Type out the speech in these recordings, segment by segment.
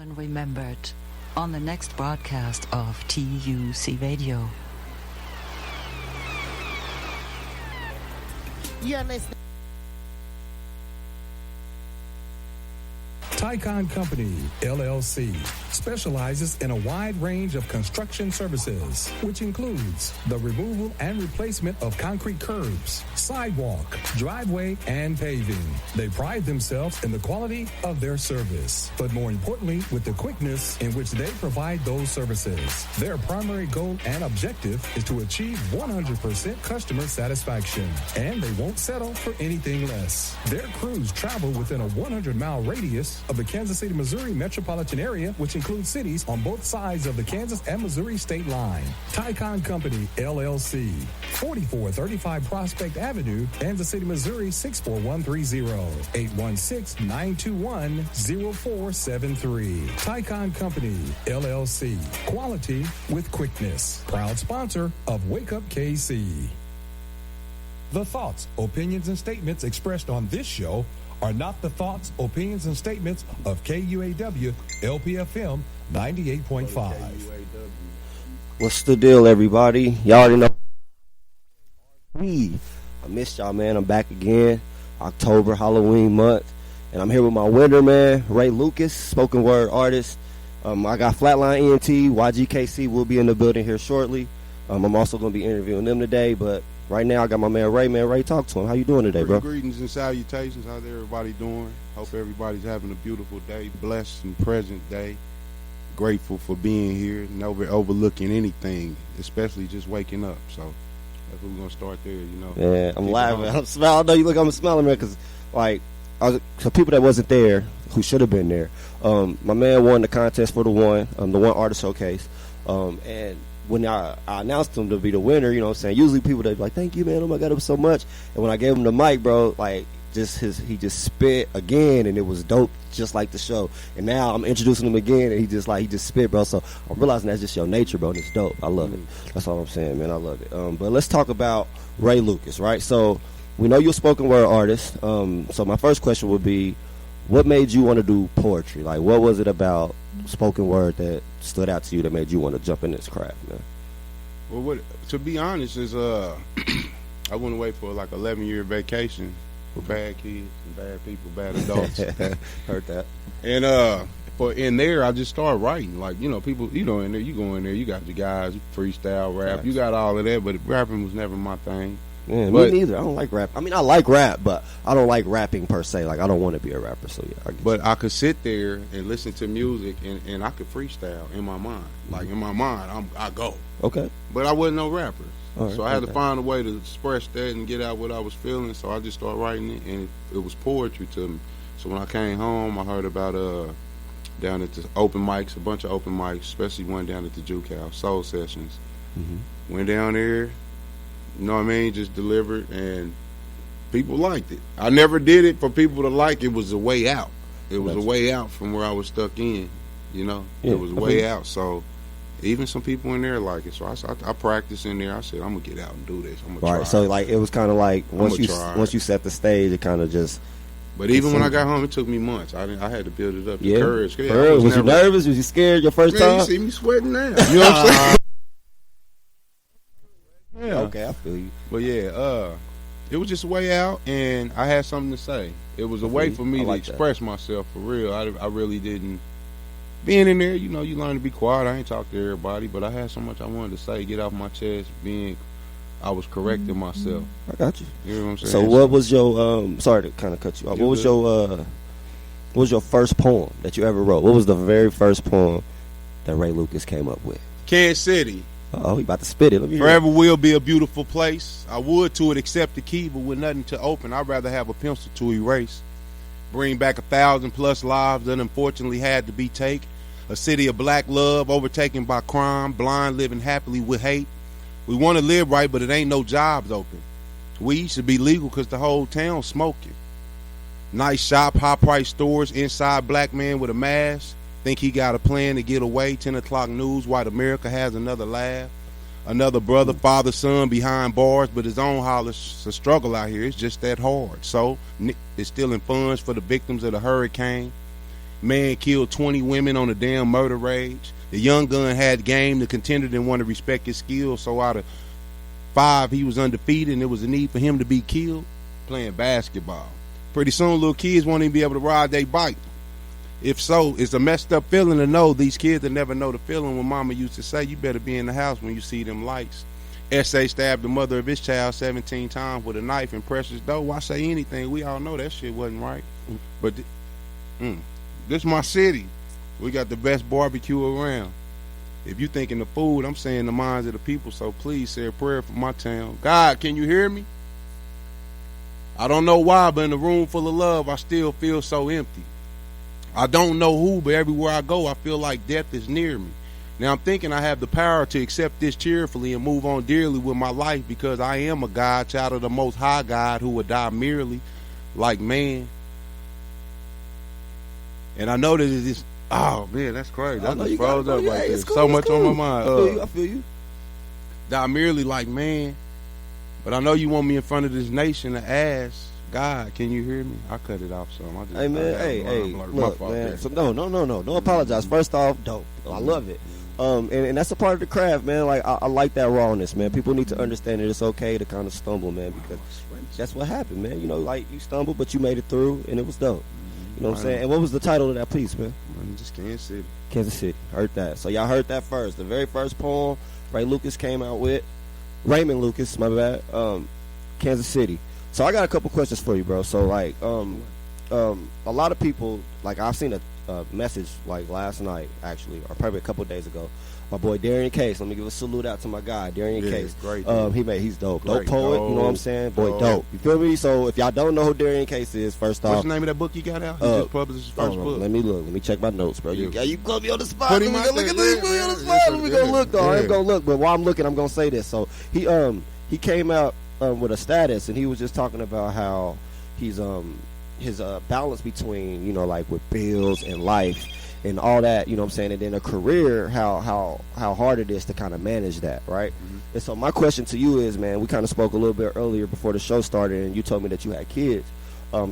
and remembered on the next broadcast of TUC Radio. You're listening. Tycon Company, LLC, specializes in a wide range of construction services, which includes the removal and replacement of concrete curbs, sidewalk, driveway, and paving. They pride themselves in the quality of their service, but more importantly, with the quickness in which they provide those services. Their primary goal and objective is to achieve 100% customer satisfaction, and they won't settle for anything less. Their crews travel within a 100-mile radius of the Kansas City, Missouri metropolitan area, which includes cities on both sides of the Kansas and Missouri state line. Tycon Company, LLC, 4435 Prospect Avenue, Kansas City, Missouri, 64130, 816-921-0473. Tycon Company, LLC, quality with quickness. Proud sponsor of Wake Up KC. The thoughts, opinions, and statements expressed on this show are not the thoughts, opinions, and statements of KUAW LPFM 98.5. What's the deal, everybody? Y'all already know. I missed y'all, man. I'm back again. October, Halloween month. And I'm here with my winner, man, Ray Lucas, spoken word artist. I got Flatline ENT, YGKC will be in the building here shortly. I'm also going to be interviewing them today, but right now I got my man Ray. Man, Ray, talk to him. How you doing today, bro? Greetings and salutations. How's everybody doing? Hope everybody's having a beautiful day, blessed and present day. Grateful for being here, never overlooking anything, especially just waking up. So that's what we're going to start there, you know. Yeah, I'm laughing. I'm smiling. I know you look, I'm smiling, man, because, like, for people that wasn't there, who should have been there, my man won the contest for the One Artist Showcase. And when I announced him to be the winner, you know what I'm saying, usually people, they'd be like, thank you, man, oh my God, it was so much. And when I gave him the mic, bro, like, he just spit again, and it was dope, just like the show. And now I'm introducing him again, and he just spit, bro. So I'm realizing that's just your nature, bro, and it's dope. I love it. That's all I'm saying, man. I love it. But let's talk about Ray Lucas, right? So we know you're a spoken word artist. So my first question would be, what made you want to do poetry? Like, what was it about spoken word that stood out to you that made you want to jump in this craft, man? Well, to be honest, is I went away for like 11-year vacation for bad kids and bad people, bad adults. Heard that. And in there, I just started writing. Like, you know, people, you know, in there, you go in there, you got the guys, freestyle, rap, you got all of that, but rapping was never my thing. Yeah, me neither. I don't like rap. I mean, I like rap, but I don't like rapping per se. Like, I don't want to be a rapper, so yeah. But I could sit there and listen to music, and I could freestyle in my mind. Like, in my mind, I go. Okay. But I wasn't no rapper. Right, so I had to find a way to express that and get out what I was feeling, so I just started writing it, and it was poetry to me. So when I came home, I heard about down at the open mics, a bunch of open mics, especially one down at the Juke House, Soul Sessions. Mm-hmm. Went down there. You know what I mean? Just delivered, and people liked it. I never did it for people to like. It was a way out. It was a way out from where I was stuck in, you know? Yeah, it was a way out. So even some people in there like it. So I practiced in there. I said, I'm going to get out and do this. I'm going to try. Right, so like it was kind of like once you set the stage, it kind of just... But even when I got home, it took me months. I had to build it up. Yeah. Courage. Was you nervous? Was you scared your first time? You see me sweating now. You know what I'm saying? Yeah. Okay, I feel you. But yeah, it was just a way out, and I had something to say. It was a way for me to express myself for real. I really didn't. Being in there, you know, you learn to be quiet. I ain't talk to everybody, but I had so much I wanted to say, get off my chest. I was correcting myself. I got you. You know what I'm saying? So what was your sorry to kind of cut you off. What was your first poem that you ever wrote? What was the very first poem that Ray Lucas came up with? Kansas City. Oh, he about to spit it. Let me Forever will be a beautiful place. I would to it accept the key, but with nothing to open, I'd rather have a pencil to erase. Bring back 1,000+ lives that unfortunately had to be taken. A city of black love overtaken by crime, blind living happily with hate. We want to live right, but it ain't no jobs open. Weed should be legal because the whole town smoking. Nice shop, high-priced stores, inside black man with a mask. Think he got a plan to get away. 10 o'clock news, white America has another laugh. Another brother, father, son behind bars, but his own hollers a struggle out here. It's just that hard. So it's stealing funds for the victims of the hurricane. Man killed 20 women on a damn murder rage. The young gun had game. The contender didn't want to respect his skills, so out of 5, he was undefeated, and there was a need for him to be killed playing basketball. Pretty soon, little kids won't even be able to ride their bike. If so, it's a messed up feeling to know these kids that never know the feeling when mama used to say, you better be in the house when you see them lights. S.A. stabbed the mother of his child 17 times with a knife in Precious Doe. Why say anything? We all know that shit wasn't right. But this my city. We got the best barbecue around. If you thinking of food, I'm saying the minds of the people, so please say a prayer for my town. God, can you hear me? I don't know why, but in a room full of love, I still feel so empty. I don't know who, but everywhere I go, I feel like death is near me. Now I'm thinking I have the power to accept this cheerfully and move on dearly with my life because I am a God, child of the Most High God who would die merely like man. And I know that it's, oh man, that's crazy. I just froze up right there. So much on my mind. I feel you. Die merely like man. But I know you want me in front of this nation to ask, God, can you hear me? I cut it off some. Hey man, hey, look, man. So no. Don't apologize. First off, dope. I love it. And that's a part of the craft, man. Like I like that rawness, man. People need to understand that it's okay to kind of stumble, man, because that's what happened, man. You know, like you stumbled, but you made it through, and it was dope. You know what I'm saying? And what was the title of that piece, man? Just Kansas City. Kansas City. Heard that. So y'all heard that first. The very first poem Ray Lucas came out with. Raymond Lucas, my bad. Kansas City. So I got a couple questions for you, bro. So like, a lot of people, like I've seen a message like last night, actually, or probably a couple of days ago. My boy Darian Case. Let me give a salute out to my guy Darian Case. Great. He's dope. Great, dope poet. You know what I'm saying? Boy, dope. You feel me? So if y'all don't know who Darian Case is, first off, what's the name of that book you got out? He just published his first book. Let me look. Let me check my notes, bro. You put me on the spot. Put Let him me out look there, at this. Put me on the spot. Let me go look, though. I ain't gonna look, but while I'm looking, I'm gonna say this. So he came out with a status, and he was just talking about how he's his balance between, you know, like with bills and life and all that, you know what I'm saying, and then a career, how hard it is to kind of manage that, right? Mm-hmm. And so my question to you is, man, we kind of spoke a little bit earlier before the show started, and you told me that you had kids.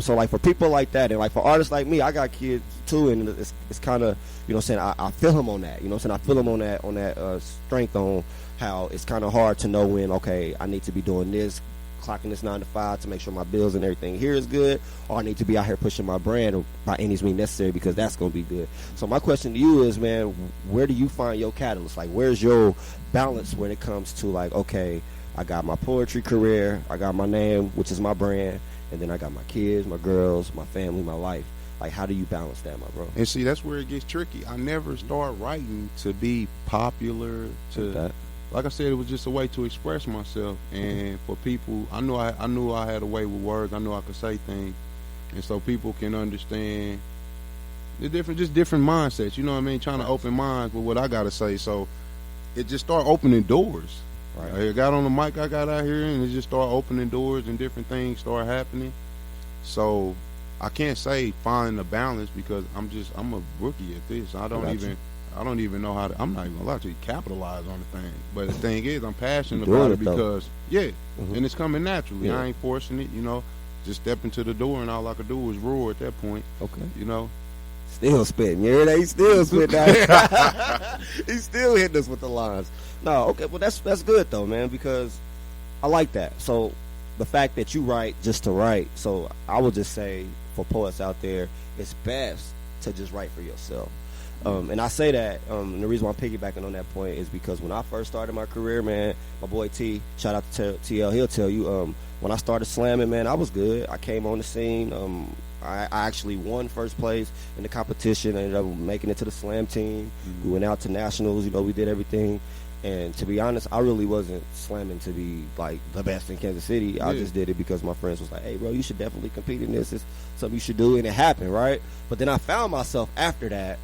So like for people like that, and like for artists like me, I got kids too, and it's kind of, you know what I'm saying, I feel him on that, you know what I'm saying, I feel him on that strength on how it's kind of hard to know when, okay, I need to be doing this, clocking this 9 to 5 to make sure my bills and everything here is good, or I need to be out here pushing my brand by any means necessary because that's going to be good. So my question to you is, man, where do you find your catalyst? Like, where's your balance when it comes to like, okay, I got my poetry career, I got my name, which is my brand, and then I got my kids, my girls, my family, my life. Like, how do you balance that, my bro? And see, that's where it gets tricky. I never start writing to be popular, like I said, it was just a way to express myself, and for people, I knew I had a way with words. I knew I could say things, and so people can understand the different mindsets. You know what I mean? Trying to open minds with what I gotta say. So it just started opening doors. Right. I got on the mic I got out here, and it just started opening doors, and different things started happening. So I can't say find a balance because I'm a rookie at this. I don't even know how to, I'm not even gonna lie to you, capitalize on the thing. But the thing is, I'm passionate about it because, and it's coming naturally. I ain't forcing it, you know. Just step into the door and all I could do was roar at that point. Okay. You know. Still spitting. You hear that? He's still spitting. He's still hitting us with the lines. No, okay, well that's good though, man, because I like that. So the fact that you write just to write, so I would just say for poets out there, it's best to just write for yourself. And I say that, and the reason why I'm piggybacking on that point is because when I first started my career, man, my boy T, shout out to TL, he'll tell you, when I started slamming, man, I was good. I came on the scene. I actually won first place in the competition. I ended up making it to the slam team. Mm-hmm. We went out to nationals, you know, we did everything. And to be honest, I really wasn't slamming to be like the best in Kansas City. I just did it because my friends was like, hey, bro, you should definitely compete in this. It's something you should do. And it happened, right? But then I found myself after that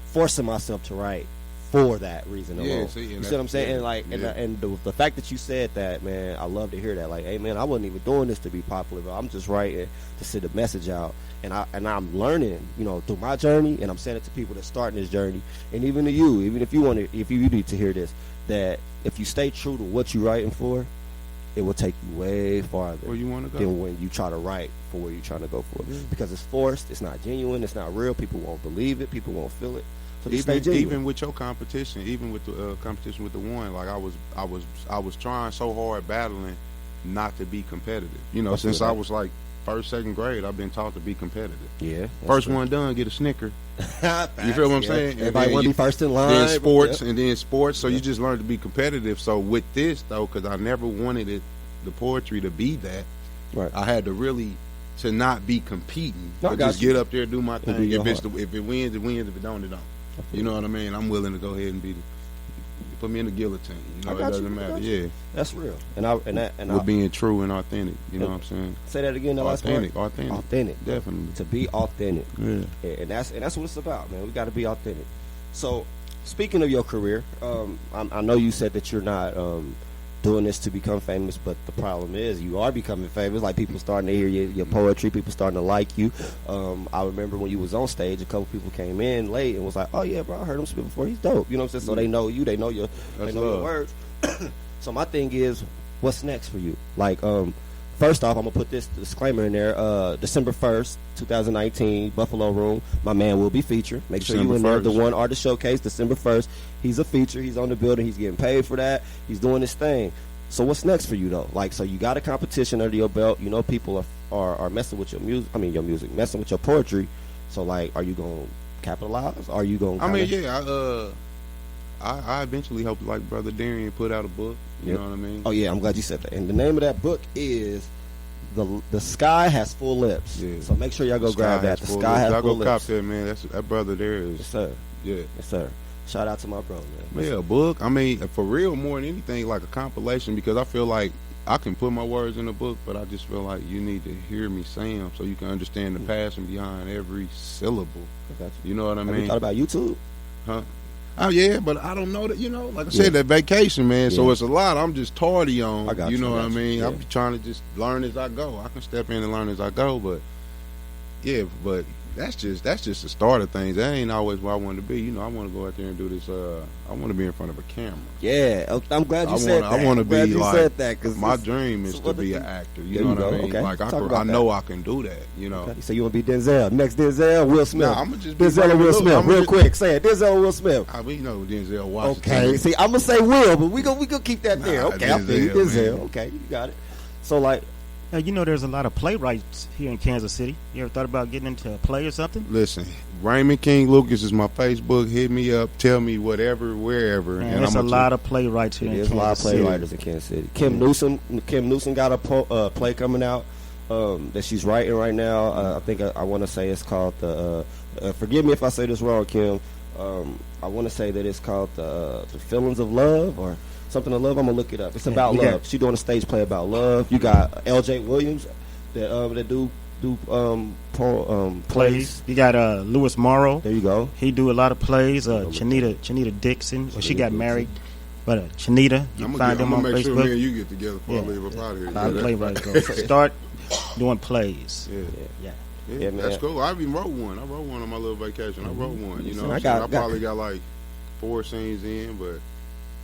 forcing myself to write for that reason alone. You see what I'm saying? And like, and the fact that you said that, man, I love to hear that. Like, hey, man, I wasn't even doing this to be popular, but I'm just writing to send a message out. And I'm learning, you know, through my journey, and I'm saying it to people that's starting this journey, and even to you, even if you need to hear this, that if you stay true to what you're writing for, it will take you way farther Where you want to go. than when you try to write for where you're trying to go for. Yeah. Because it's forced, it's not genuine, it's not real. People won't believe it, people won't feel it. So just stay genuine. Even with your competition, even with the competition with the one, like I was trying so hard battling not to be competitive. You know, since I was like first, second grade, I've been taught to be competitive. Yeah. First one done, get a Snicker. You feel what I'm saying? Everybody want to be first in line. Then sports, and then sports. So you just learn to be competitive. So with this though, because I never wanted the poetry to be that, Right. I had to really to not be competing, No, I but got just you. get up there, do my do thing. your If heart. it wins, it wins. If it don't, it don't. You know what I mean? I'm willing to go ahead and be. Put me in the guillotine. You know, I it got you, doesn't I matter. got you. Yeah, That's real. And we're being true and authentic. You know what I'm saying? say that again. The last part. Authentic. Definitely. To be authentic. Yeah. And that's what it's about, man. We got to be authentic. So, speaking of your career, I know you said that you're not doing this to become famous, but the problem is you are becoming famous. Like, people starting to hear your poetry, people starting to like you. I remember when you was on stage, a couple people came in late and was like, "Oh yeah, bro, I heard him spit before. He's dope." You know what I'm saying? So they know you, they know your words. So my thing is, what's next for you? Like, first off, I'm gonna put this disclaimer in there. December 1st, 2019, Buffalo Room. My man will be featured. Make sure you in there. The One Artist Showcase, December 1st. He's a feature. He's on the building. He's getting paid for that. He's doing his thing. So what's next for you though? Like, so you got a competition under your belt. You know, people are messing with your music. I mean, your music, messing with your poetry. So like, are you gonna capitalize? Are you gonna? I eventually hope like Brother Darian put out a book. You know what I mean? Oh yeah, I'm glad you said that. And the name of that book is The Sky Has Full Lips. Yeah. So make sure y'all go grab that. The Sky Has Full Lips. Y'all go cop that, man. That brother there is. Yes, sir. Yeah. Yes, sir. Shout out to my bro, man. Yeah, a book. I mean, for real, more than anything, like a compilation, because I feel like I can put my words in a book, but I just feel like you need to hear me say them so you can understand the passion behind every syllable. I got you. You know what I Have mean? you thought about YouTube? Huh? Oh yeah, but I don't know that. You know, like I said, that vacation, man. So it's a lot. I'm just tardy on. I got you know what I you. mean? Yeah. I'm trying to just learn as I go. I can step in and learn as I go, but yeah, but that's just the start of things. That ain't always where I want to be. You know, I want to go out there and do this. I want to be in front of a camera. Yeah, I'm glad you said that. I want to be like. Said that, cause my dream is to be an actor. You There know you what I go. mean? Okay. Like Talk I know I can do that. You know. Okay. So you want to be Denzel? Next Denzel, Will Smith. Nah, I'ma just be Denzel or Will regular. Smith. I'ma Real just- quick, say it. Denzel or Will Smith. We know Denzel Washington. Okay. See, I'm gonna say Will, but we gonna keep that there. Nah, Okay, I feel you, Denzel, Denzel. man. Okay, you got it. So like, Now, you know there's a lot of playwrights here in Kansas City. You ever thought about getting into a play or something? Listen, Raymond King Lucas is my Facebook. Hit me up. Tell me whatever, wherever. Man, and there's a I'ma lot of playwrights here in there's a Kansas lot of City. playwriters in Kansas City. Kim Newsom got a play coming out that she's writing right now. I think I want to say it's called the. Forgive me if I say this wrong, Kim. I want to say that it's called the Feelings of Love or something of love. I'm gonna look it up. It's about you got- love. She's doing a stage play about love. You got L.J. Williams that do plays. You got Louis Morrow. There you go. He do a lot of plays. Chanita Dixon. Well, she got married, but Chanita. You I'm find them gonna on make sure me and Facebook. you get together before I Yeah. leave up out of here. A lot of playwrights go. So start doing plays. Yeah. Yeah. Yeah, man. That's cool. I even wrote one. I wrote one on my little vacation. I wrote one. You know, Listen, what I I'm got- saying? I probably got like 4 scenes in, but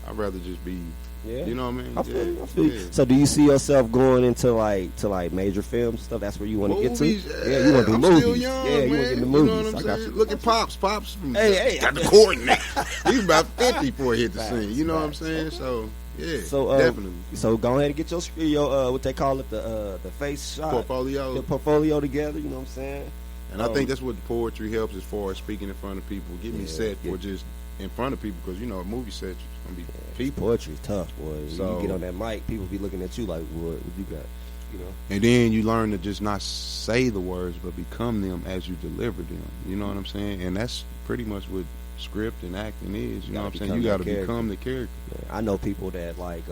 I'd rather just be. Yeah. You know what I mean? I feel you. So do you see yourself going into like major films and stuff? That's where you want to get to? Movies, Yeah, you want to do I'm movies. Still young, yeah, you want to man. get in the You movies. know what I'm I got saying? you. Look at Pops. Pops Hey, got the coordinate. He's about 50 before he hit the scene. You know what I'm saying? So yeah, So definitely. So go ahead and get your what they call it, the face shot, Portfolio. the portfolio together. You know what I'm saying? And I think that's what poetry helps as far as speaking in front of people. Get me set yeah. for just in front of people because, you know, a movie set, you're going to be people. Poetry's tough, boy. When So- you get on that mic, people be looking at you like, what you got? You know? And then you learn to just not say the words, but become them as you deliver them. You know what I'm saying? And that's pretty much what script and acting is. You know what I'm saying? You got to become the character. Yeah, I know people that like.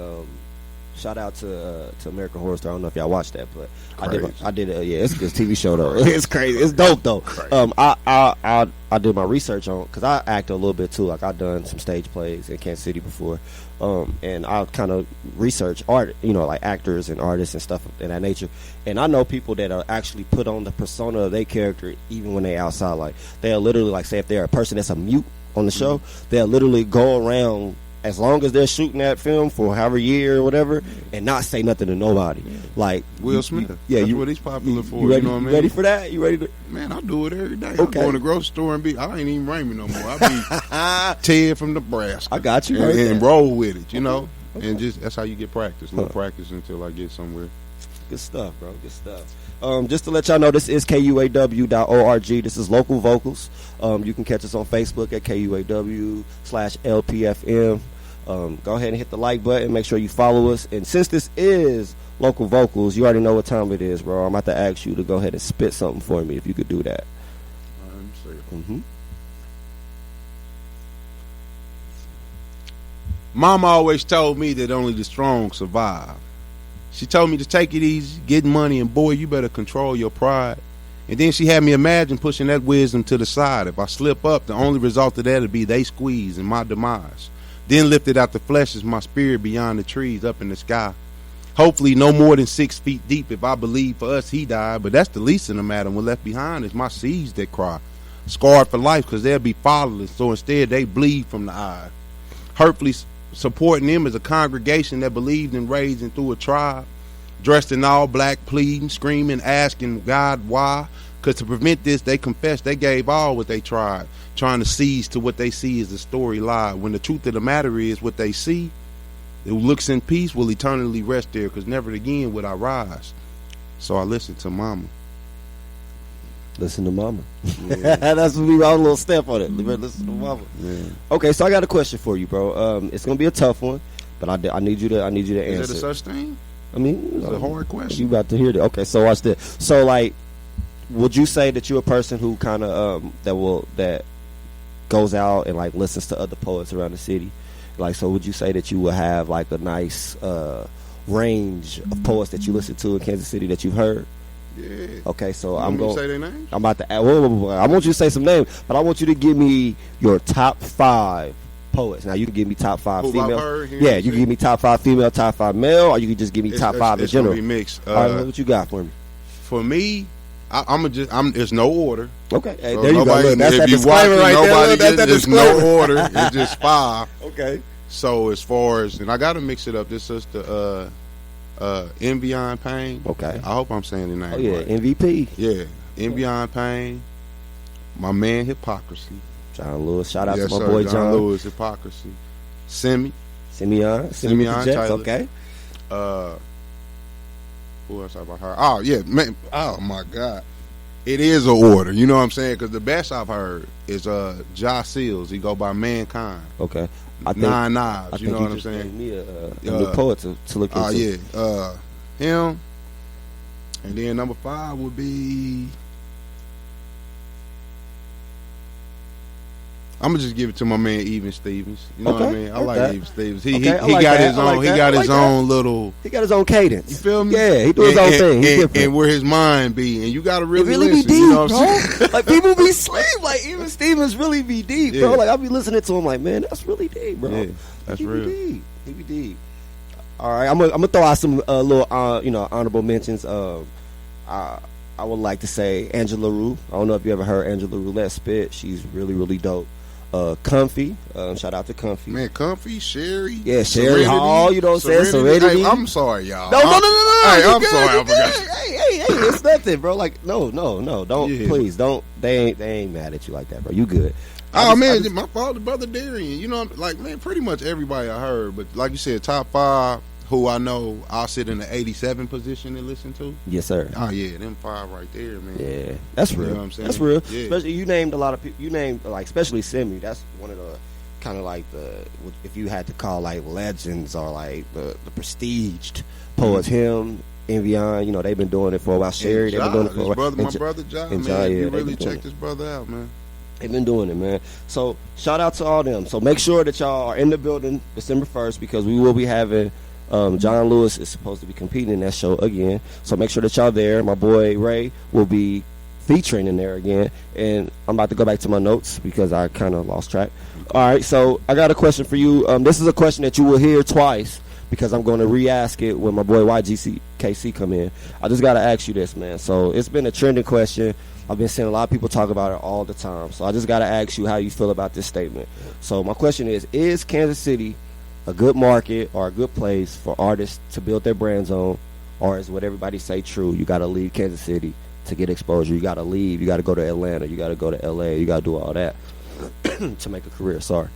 Shout out to American Horror Story. I don't know if y'all watched that, but I did. Yeah, it's a good TV show though. It's crazy. It's dope though. I did my research on because I act a little bit too. Like I've done some stage plays in Kansas City before, and I kind of research art. You know, like actors and artists and stuff of that nature. And I know people that are actually put on the persona of their character even when they outside. Like they'll literally like say if they're a person that's a mute on the show, they'll literally go around as long as they're shooting that film for however year or whatever, and not say nothing to nobody. Like Will Smith. That's what he's popular for. You ready, you know what I mean? Ready for that? You ready to? Man, I do it every day. Okay. I go in the grocery store and I ain't even Raymond no more. I be Ted from Nebraska. I got you. And roll with it, you know? Okay. And just that's how you get practice. No practice until I get somewhere. Good stuff, bro. Good stuff. Just to let y'all know, this is KUAW.org. This is Local Vocals. You can catch us on Facebook at KUAW/LPFM. Go ahead and hit the like button. Make sure you follow us. And since this is Local Vocals, you already know what time it is, bro. I'm about to ask you to go ahead and spit something for me if you could do that. Mama always told me that only the strong survive. She told me to take it easy, get money, and boy, you better control your pride. And then she had me imagine pushing that wisdom to the side. If I slip up, the only result of that would be they squeeze and my demise. Then lifted out the flesh is my spirit beyond the trees up in the sky. Hopefully no more than 6 feet deep. If I believe for us he died, but that's the least of the matter. What left behind is my seeds that cry. Scarred for life because they'll be fatherless, so instead they bleed from the eye. Hurtfully supporting them as a congregation that believed in raising through a tribe, dressed in all black, pleading, screaming, asking God why. Because to prevent this, they confessed they gave all what they tried, trying to seize to what they see as the story lie. When the truth of the matter is what they see, who looks in peace will eternally rest there, because never again would I rise. So I listened to Mama. Listen to Mama. Yeah. That's what we wrote a little step on it. Listen to Mama. Yeah. Okay, so I got a question for you, bro. It's gonna be a tough one, but I need you to answer. Is that a such thing? I mean, it's a hard question. You about to hear that? Okay, so watch this. So, like, would you say that you're a person who kind of that goes out and like listens to other poets around the city? Like, so would you say that you will have like a nice range of poets that you listen to in Kansas City that you've heard? Yeah. Okay, so I'm going to say their names. I'm about to. I want you to say some names, but I want you to give me your top 5 poets. Now you can give me top 5 female. Yeah, you can give me top 5 female, top 5 male, or you can just give me top 5 in general. It's gonna be mixed. All right, what you got for me? For me, there's no order. Okay, hey, so there you go. Look, that's that disclaimer right there. There's no order. It's just 5. Okay. So as far as, and I got to mix it up. This is the Envion Payne. Okay. I hope I'm saying the name. Oh yeah, right. MVP. Yeah, Envion Payne. My man, Hypocrisy. John Lewis. Shout out yes, to my sir, boy John Lewis, Hypocrisy. Simeon Taylor. Okay. Who else have I heard? Oh yeah, man. Oh my God. It is an order. You know what I'm saying? Because the best I've heard is Josh Seals. He go by Mankind. Okay. Nine Knives. You know what I'm saying? Me a new poet to look into. Oh yeah. Him. And then number 5 would be. I'm gonna just give it to my man Even Stevens. You know what I mean? I like Even Stevens. He got his own. He got his own little. He got his own cadence. You feel me? Yeah, he do his own thing. He's different. And where his mind be, and you gotta really be listen. deep, you know what I'm bro. Like people be sleep. Like Even Stevens really be deep, bro. Like I be listening to him, like man, that's really deep, bro. Yeah, that's real. He be deep. All right, I'm gonna throw out some little honorable mentions. I would like to say Angela Rue. I don't know if you ever heard Angela Roulette spit. She's really, really dope. Comfy. Shout out to Comfy. Man, Comfy, Sherry. Yeah, Sherry Hall. You know what I'm saying? Serenity. Hey, I'm sorry, y'all. No. Hey, I'm sorry. I forgot. Hey, it's nothing, bro. Like, no. Don't, please, don't. They ain't mad at you like that, bro. You good. My father, brother Darian. You know, like, man, pretty much everybody I heard. But like you said, top 5 who I know I'll sit in the 87 position and listen to. Yes, sir. Oh, yeah, them 5 right there, man. Yeah, that's real. You know what I'm saying? That's real. Yeah. Especially, you named a lot of people. You named, like, especially Simi. That's one of the kind of like if you had to call, like, legends or, like, the prestiged poets, him, Envion, you know, they've been doing it for a while. Sherry, they've been doing it for a while. My brother John, man, you really check this brother out, man. They've been doing it, man. So, shout out to all them. So, make sure that y'all are in the building December 1st because we will be having John Lewis is supposed to be competing in that show again. So, make sure that y'all there. My boy Ray will be featuring in there again. And I'm about to go back to my notes because I kind of lost track. All right, so I got a question for you. This is a question that you will hear twice because I'm going to re-ask it when my boy YGKC come in. I just got to ask you this, man. So, it's been a trending question. I've been seeing a lot of people talk about it all the time. So I just got to ask you how you feel about this statement. So my question is Kansas City a good market or a good place for artists to build their brands on, or is what everybody say true? You got to leave Kansas City to get exposure. You got to leave. You got to go to Atlanta. You got to go to LA. You got to do all that to make a career. Sorry.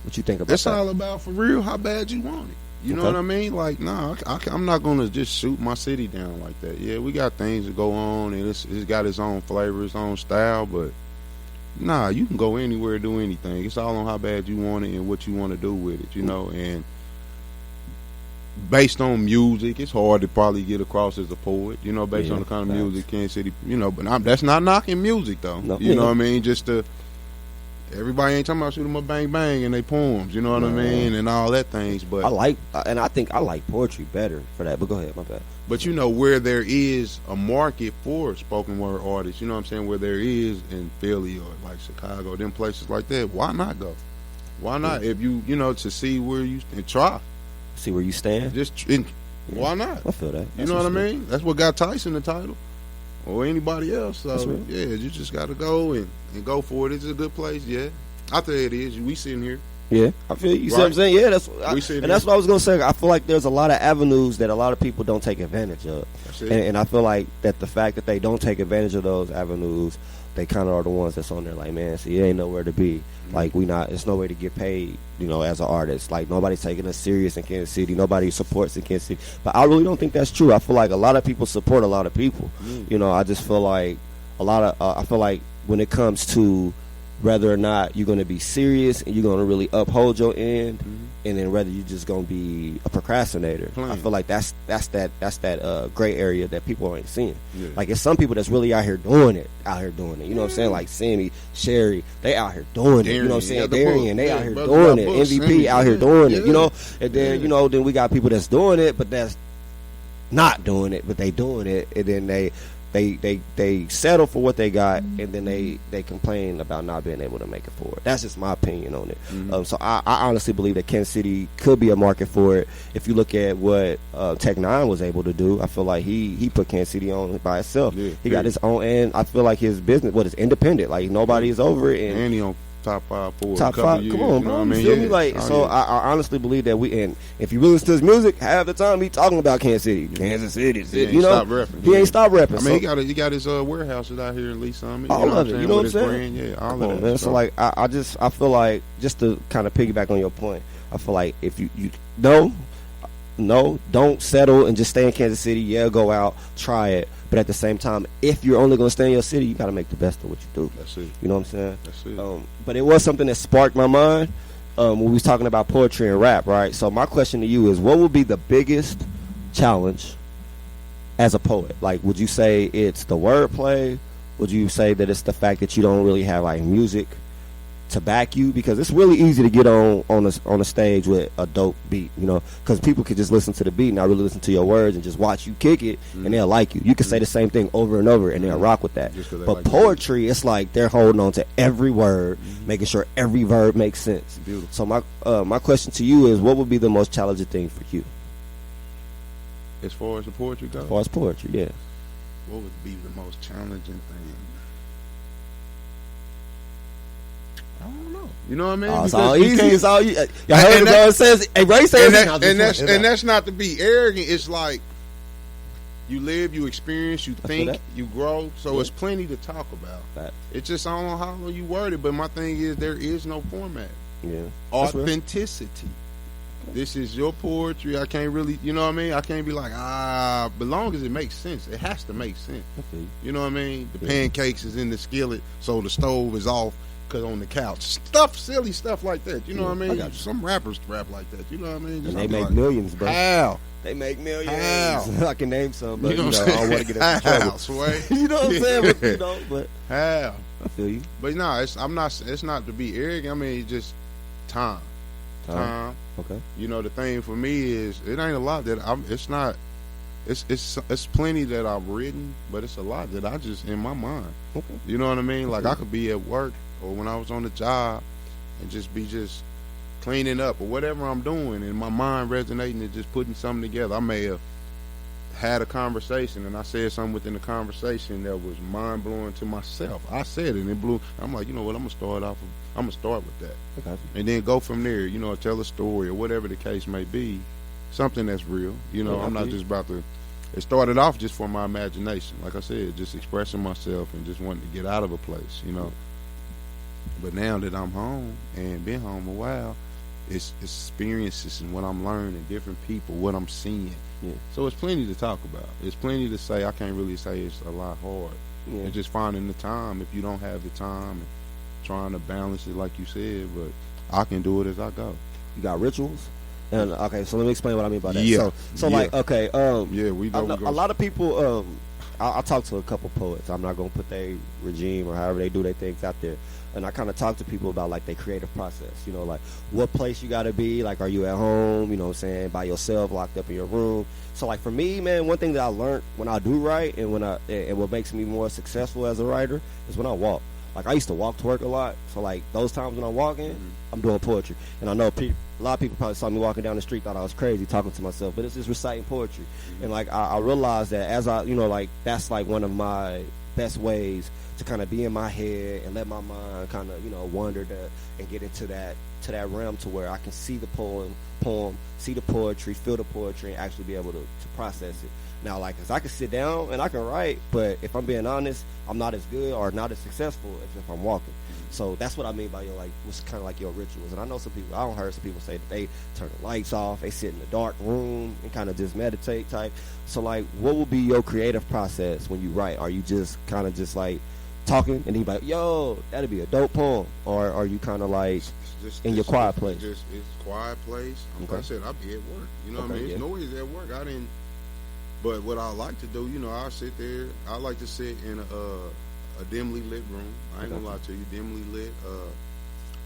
What you think about It's that? all about, for real, how bad you want it. You know what I mean? Like, nah, I'm not going to just shoot my city down like that. Yeah, we got things that go on, and it's got its own flavor, its own style, but nah, you can go anywhere, do anything. It's all on how bad you want it and what you want to do with it, you know. And based on music, it's hard to probably get across as a poet, you know, based on the kind of music Kansas City, you know. But that's not knocking music, though. No, you know what I mean? Just everybody ain't talking about shoot 'em up, bang bang, and they poems, you know what I mean, and all that things. But I think I like poetry better for that. But go ahead, my bad. But you know, where there is a market for spoken word artists, you know what I'm saying, where there is in Philly or like Chicago, them places like that, why not go? Why not? If you know, to see where you and try, See where you stand. why not? I feel that. You know what I mean? That's what got Tyson the title, or anybody else. So right. yeah, you just got to go and go for it. It's a good place. Yeah, I think it is. We sitting here. Yeah, I feel you. See what I'm saying? Yeah, that's what I was gonna say. I feel like there's a lot of avenues that a lot of people don't take advantage of, and I feel like that the fact that they don't take advantage of those avenues, they kind of are the ones that's on there. Like, man, see, it ain't nowhere to be. Like, it's no way to get paid, you know, as an artist. Like, nobody's taking us serious in Kansas City. Nobody supports in Kansas City. But I really don't think that's true. I feel like a lot of people support a lot of people. You know, I just feel like I feel like when it comes to whether or not you're going to be serious and you're going to really uphold your end, and then whether you're just going to be a procrastinator. I feel like that's that gray area that people ain't seeing. Yeah. Like, it's some people that's really out here doing it. You know what I'm saying? Like Sammy, Sherry, they out here doing it. You know what I'm saying? Darian, they out here doing it. MVP out here doing it. You know, and then you know, then we got people that's doing it, but that's not doing it, but they doing it, and then they settle for what they got, and then they complain about not being able to make it forward. That's just my opinion on it. So I honestly believe that Kansas City could be a market for it. If you look at what Tech Nine was able to do, I feel like he put Kansas City on by itself. He got his own, and I feel like his business, is independent. Like, nobody is over it, and he on top 5 for top 5. Come on, bro. You feel me? Like, I honestly believe that and if you really listen to his music, half the time he talking about Kansas City. You know, he ain't stop repping. I mean, he got his warehouses out here in Lee Summit. All of it. You know what I'm saying? Yeah, all of it. Man. So like, I feel like, just to kind of piggyback on your point, I feel like if you don't settle and just stay in Kansas City. Yeah, go out, try it. But at the same time, if you're only going to stay in your city, you got to make the best of what you do. That's it. You know what I'm saying? That's it. But it was something that sparked my mind when we was talking about poetry and rap, right? So my question to you is, what would be the biggest challenge as a poet? Like, would you say it's the wordplay? Would you say that it's the fact that you don't really have, like, music to back you? Because it's really easy to get on a stage with a dope beat, you know, because people could just listen to the beat and not really listen to your words and just watch you kick it, and they'll like you. You can say the same thing over and over and they'll rock with that. But like poetry, it's like they're holding on to every word, making sure every verb makes sense. Beautiful. So my question to you is, what would be the most challenging thing for you? As far as the poetry goes? As far as poetry, yeah. What would be the most challenging thing? I don't know. You know what I mean? It's all easy. It's all easy. Y'all heard what it says. Hey, Ray says, and that's not to be arrogant. It's like you live, you experience, you think, you grow. So it's plenty to talk about. It's just, I don't know how you word it, but my thing is, there is no format. Yeah. Authenticity. This is your poetry. I can't really, you know what I mean? I can't be like, but long as it makes sense, it has to make sense. You know what I mean? The pancakes is in the skillet, so the stove is off. On the couch, silly stuff like that. You know what I mean? Some rappers rap like that. You know what I mean? And they make millions, bro. How? They make millions. How? I can name some, but you know I don't want to get into trouble. Sway. You know what I'm saying? But how? I feel you. But no, it's not to be arrogant. I mean, it's just time. Okay. You know, the thing for me is, it ain't a lot that it's not. It's plenty that I've written, but it's a lot that I just in my mind. Okay. You know what I mean? Like, I could be at work or when I was on the job and just be cleaning up or whatever I'm doing, and my mind resonating and just putting something together. I may have had a conversation, and I said something within the conversation that was mind blowing to myself. I said it, and it blew. I'm like, you know what? I'm gonna start with that, Okay. and then go from there. You know, tell a story or whatever the case may be, something that's real. You know, Yeah, I'm not just about to. It started off just for my imagination, like I said, just expressing myself and just wanting to get out of a place. You know, but now that I'm home and been home a while, it's experiences and what I'm learning, different people, what I'm seeing. Yeah. So it's plenty to talk about. It's plenty to say. I can't really say it's a lot hard. Yeah. It's just finding the time. If you don't have the time, and trying to balance it like you said. But I can do it as I go. You got rituals? And okay, so let me explain what I mean by that. Yeah. So like, okay, yeah, we know. a lot of people. I talk to a couple poets. I'm not gonna put their regime or however they do their things out there. And I kind of talk to people about like their creative process. You know, like what place you got to be. Like, are you at home? You know what I'm saying? By yourself, locked up in your room. So like for me, man, one thing that I learned when I do write and what makes me more successful as a writer is when I walk. Like I used to walk to work a lot. So like those times when I'm walking, I'm doing poetry. And I know a lot of people probably saw me walking down the street, thought I was crazy talking to myself, but it's just reciting poetry. And like I realized that as I, you know, like that's like one of my best ways to kind of be in my head and let my mind kind of, you know, wander and get into that realm to where I can see the poem, see the poetry, feel the poetry, and actually be able to process it. Now, like, 'cause I can sit down and I can write, but if I'm being honest, I'm not as good or not as successful as if I'm walking. So that's what I mean by your, like, what's kind of like your rituals. And I know some people, I don't heard some people say that they turn the lights off, they sit in a dark room and kind of just meditate type. So, like, what will be your creative process when you write? Are you just kind of just like talking and then you like, yo, that'd be a dope poem? Or are you kind of like in your quiet place? It's quiet place. Like I said, I'll be at work. You know what I mean? It's noise at work. But what I like to do, you know, I sit there. I like to sit in a dimly lit room. I ain't gonna lie to you, dimly lit.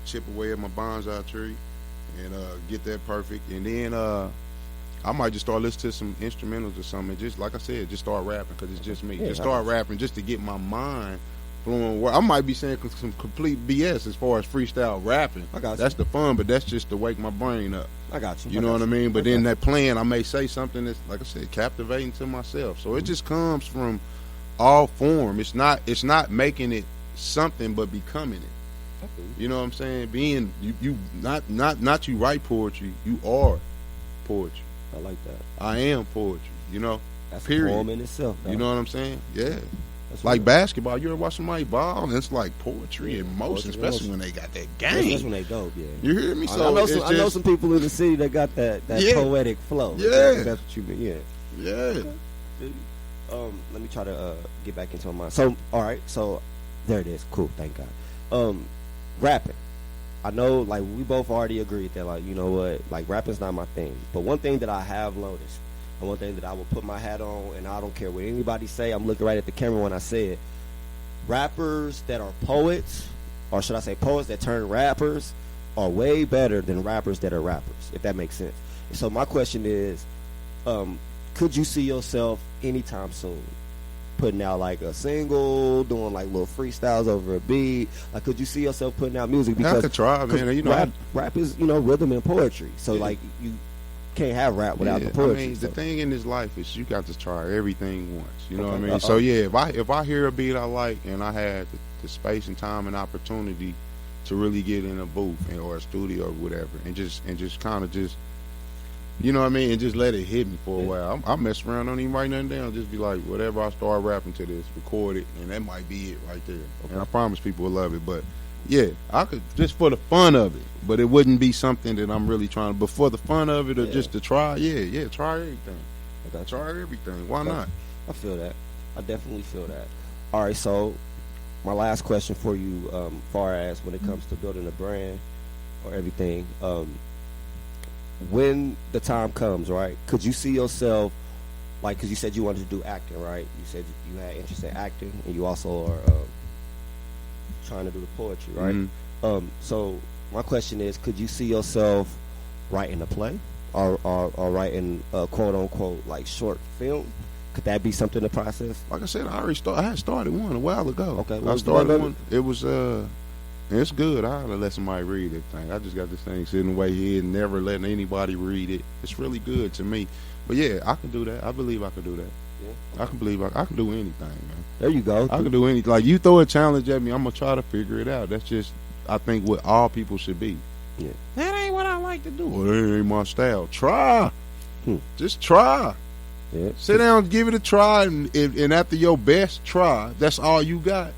Chip away at my bonsai tree and get that perfect. And then I might just start listening to some instrumentals or something. And just like I said, just start rapping because it's just me. Just start rapping just to get my mind flowing. I might be saying some complete BS as far as freestyle rapping. I got you. That's the fun, but that's just to wake my brain up. I got you. You know what I mean? But then that plan, I may say something that's, like I said, captivating to myself. So it just comes from all form. It's not making it something, but becoming it. Okay. You know what I'm saying? Being you not you write poetry. You are poetry. I like that. I am poetry. You know. That's period. a poem in itself. You know what I'm saying? Yeah. That's like real. basketball, you ever watch somebody ball? And it's like poetry and motion, especially when they got that game. That's when they dope, yeah. You hear me? So I know some people in the city that got that poetic flow. Yeah. That's what you mean, yeah. Yeah. Let me try to get back into my mind. So, all right, so there it is. Cool, thank God. Rapping. I know, like, we both already agreed that, like, you know what, like, rapping's not my thing. But one thing that I have noticed, and one thing that I will put my hat on, and I don't care what anybody say, I'm looking right at the camera when I say it, rappers that are poets, or should I say poets that turn rappers, are way better than rappers that are rappers, if that makes sense. And so my question is, could you see yourself anytime soon putting out like a single, doing like little freestyles over a beat? Like, could you see yourself putting out music? Because I could try, man. You know, rap is, you know, rhythm and poetry. So like you can't have rap without the poetry. I mean, the thing in this life is you got to try everything once. You know what I mean? Uh-oh. So yeah, if I hear a beat I like and I had the space and time and opportunity to really get in a booth or a studio or whatever, and just kind of just, you know what I mean, and just let it hit me for a while. I mess around, don't even write nothing down. Just be like, whatever I start rapping to this, record it, and that might be it right there. Okay. And I promise people will love it. But yeah, I could just for the fun of it, but it wouldn't be something that I'm really trying to. But for the fun of it, or just to try, try everything. Okay. Try everything. Why not? I feel that. I definitely feel that. All right, so my last question for you, far as when it comes to building a brand or everything, when the time comes, right, could you see yourself, like, because you said you wanted to do acting, right? You said you had interest in acting, and you also are trying to do the poetry, right? Mm-hmm. So my question is, could you see yourself writing a play or writing a quote-unquote, like, short film? Could that be something to process? Like I said, I had started one a while ago. Okay, I started one. It was It's good. I ought to let somebody read it thing. I just got this thing sitting way here and never letting anybody read it. It's really good to me. But yeah, I can do that. I believe I can do that. Yeah. I can believe I can do anything, man. There you go. I can do anything. Like, you throw a challenge at me, I'm gonna try to figure it out. That's just, I think, what all people should be. Yeah. That ain't what I like to do. Well, that ain't my style. Try. Just try. Yeah. Sit down, give it a try, and after your best try, that's all you got.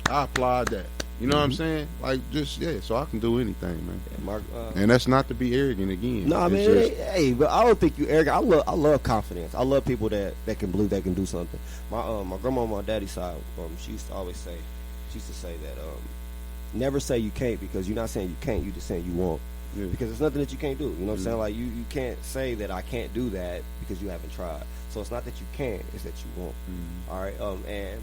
I applaud that. You know what I'm saying? Like, just, yeah, so I can do anything, man. Yeah, Mark, and that's not to be arrogant again. No, I mean, hey, but I don't think you arrogant. I love confidence. I love people that can believe they can do something. My grandma on my daddy's side, she used to say that never say you can't, because you're not saying you can't, you're just saying you won't. Yeah. Because there's nothing that you can't do. You know what I'm saying? Like, you can't say that I can't do that because you haven't tried. So it's not that you can't, it's that you won't. All right? And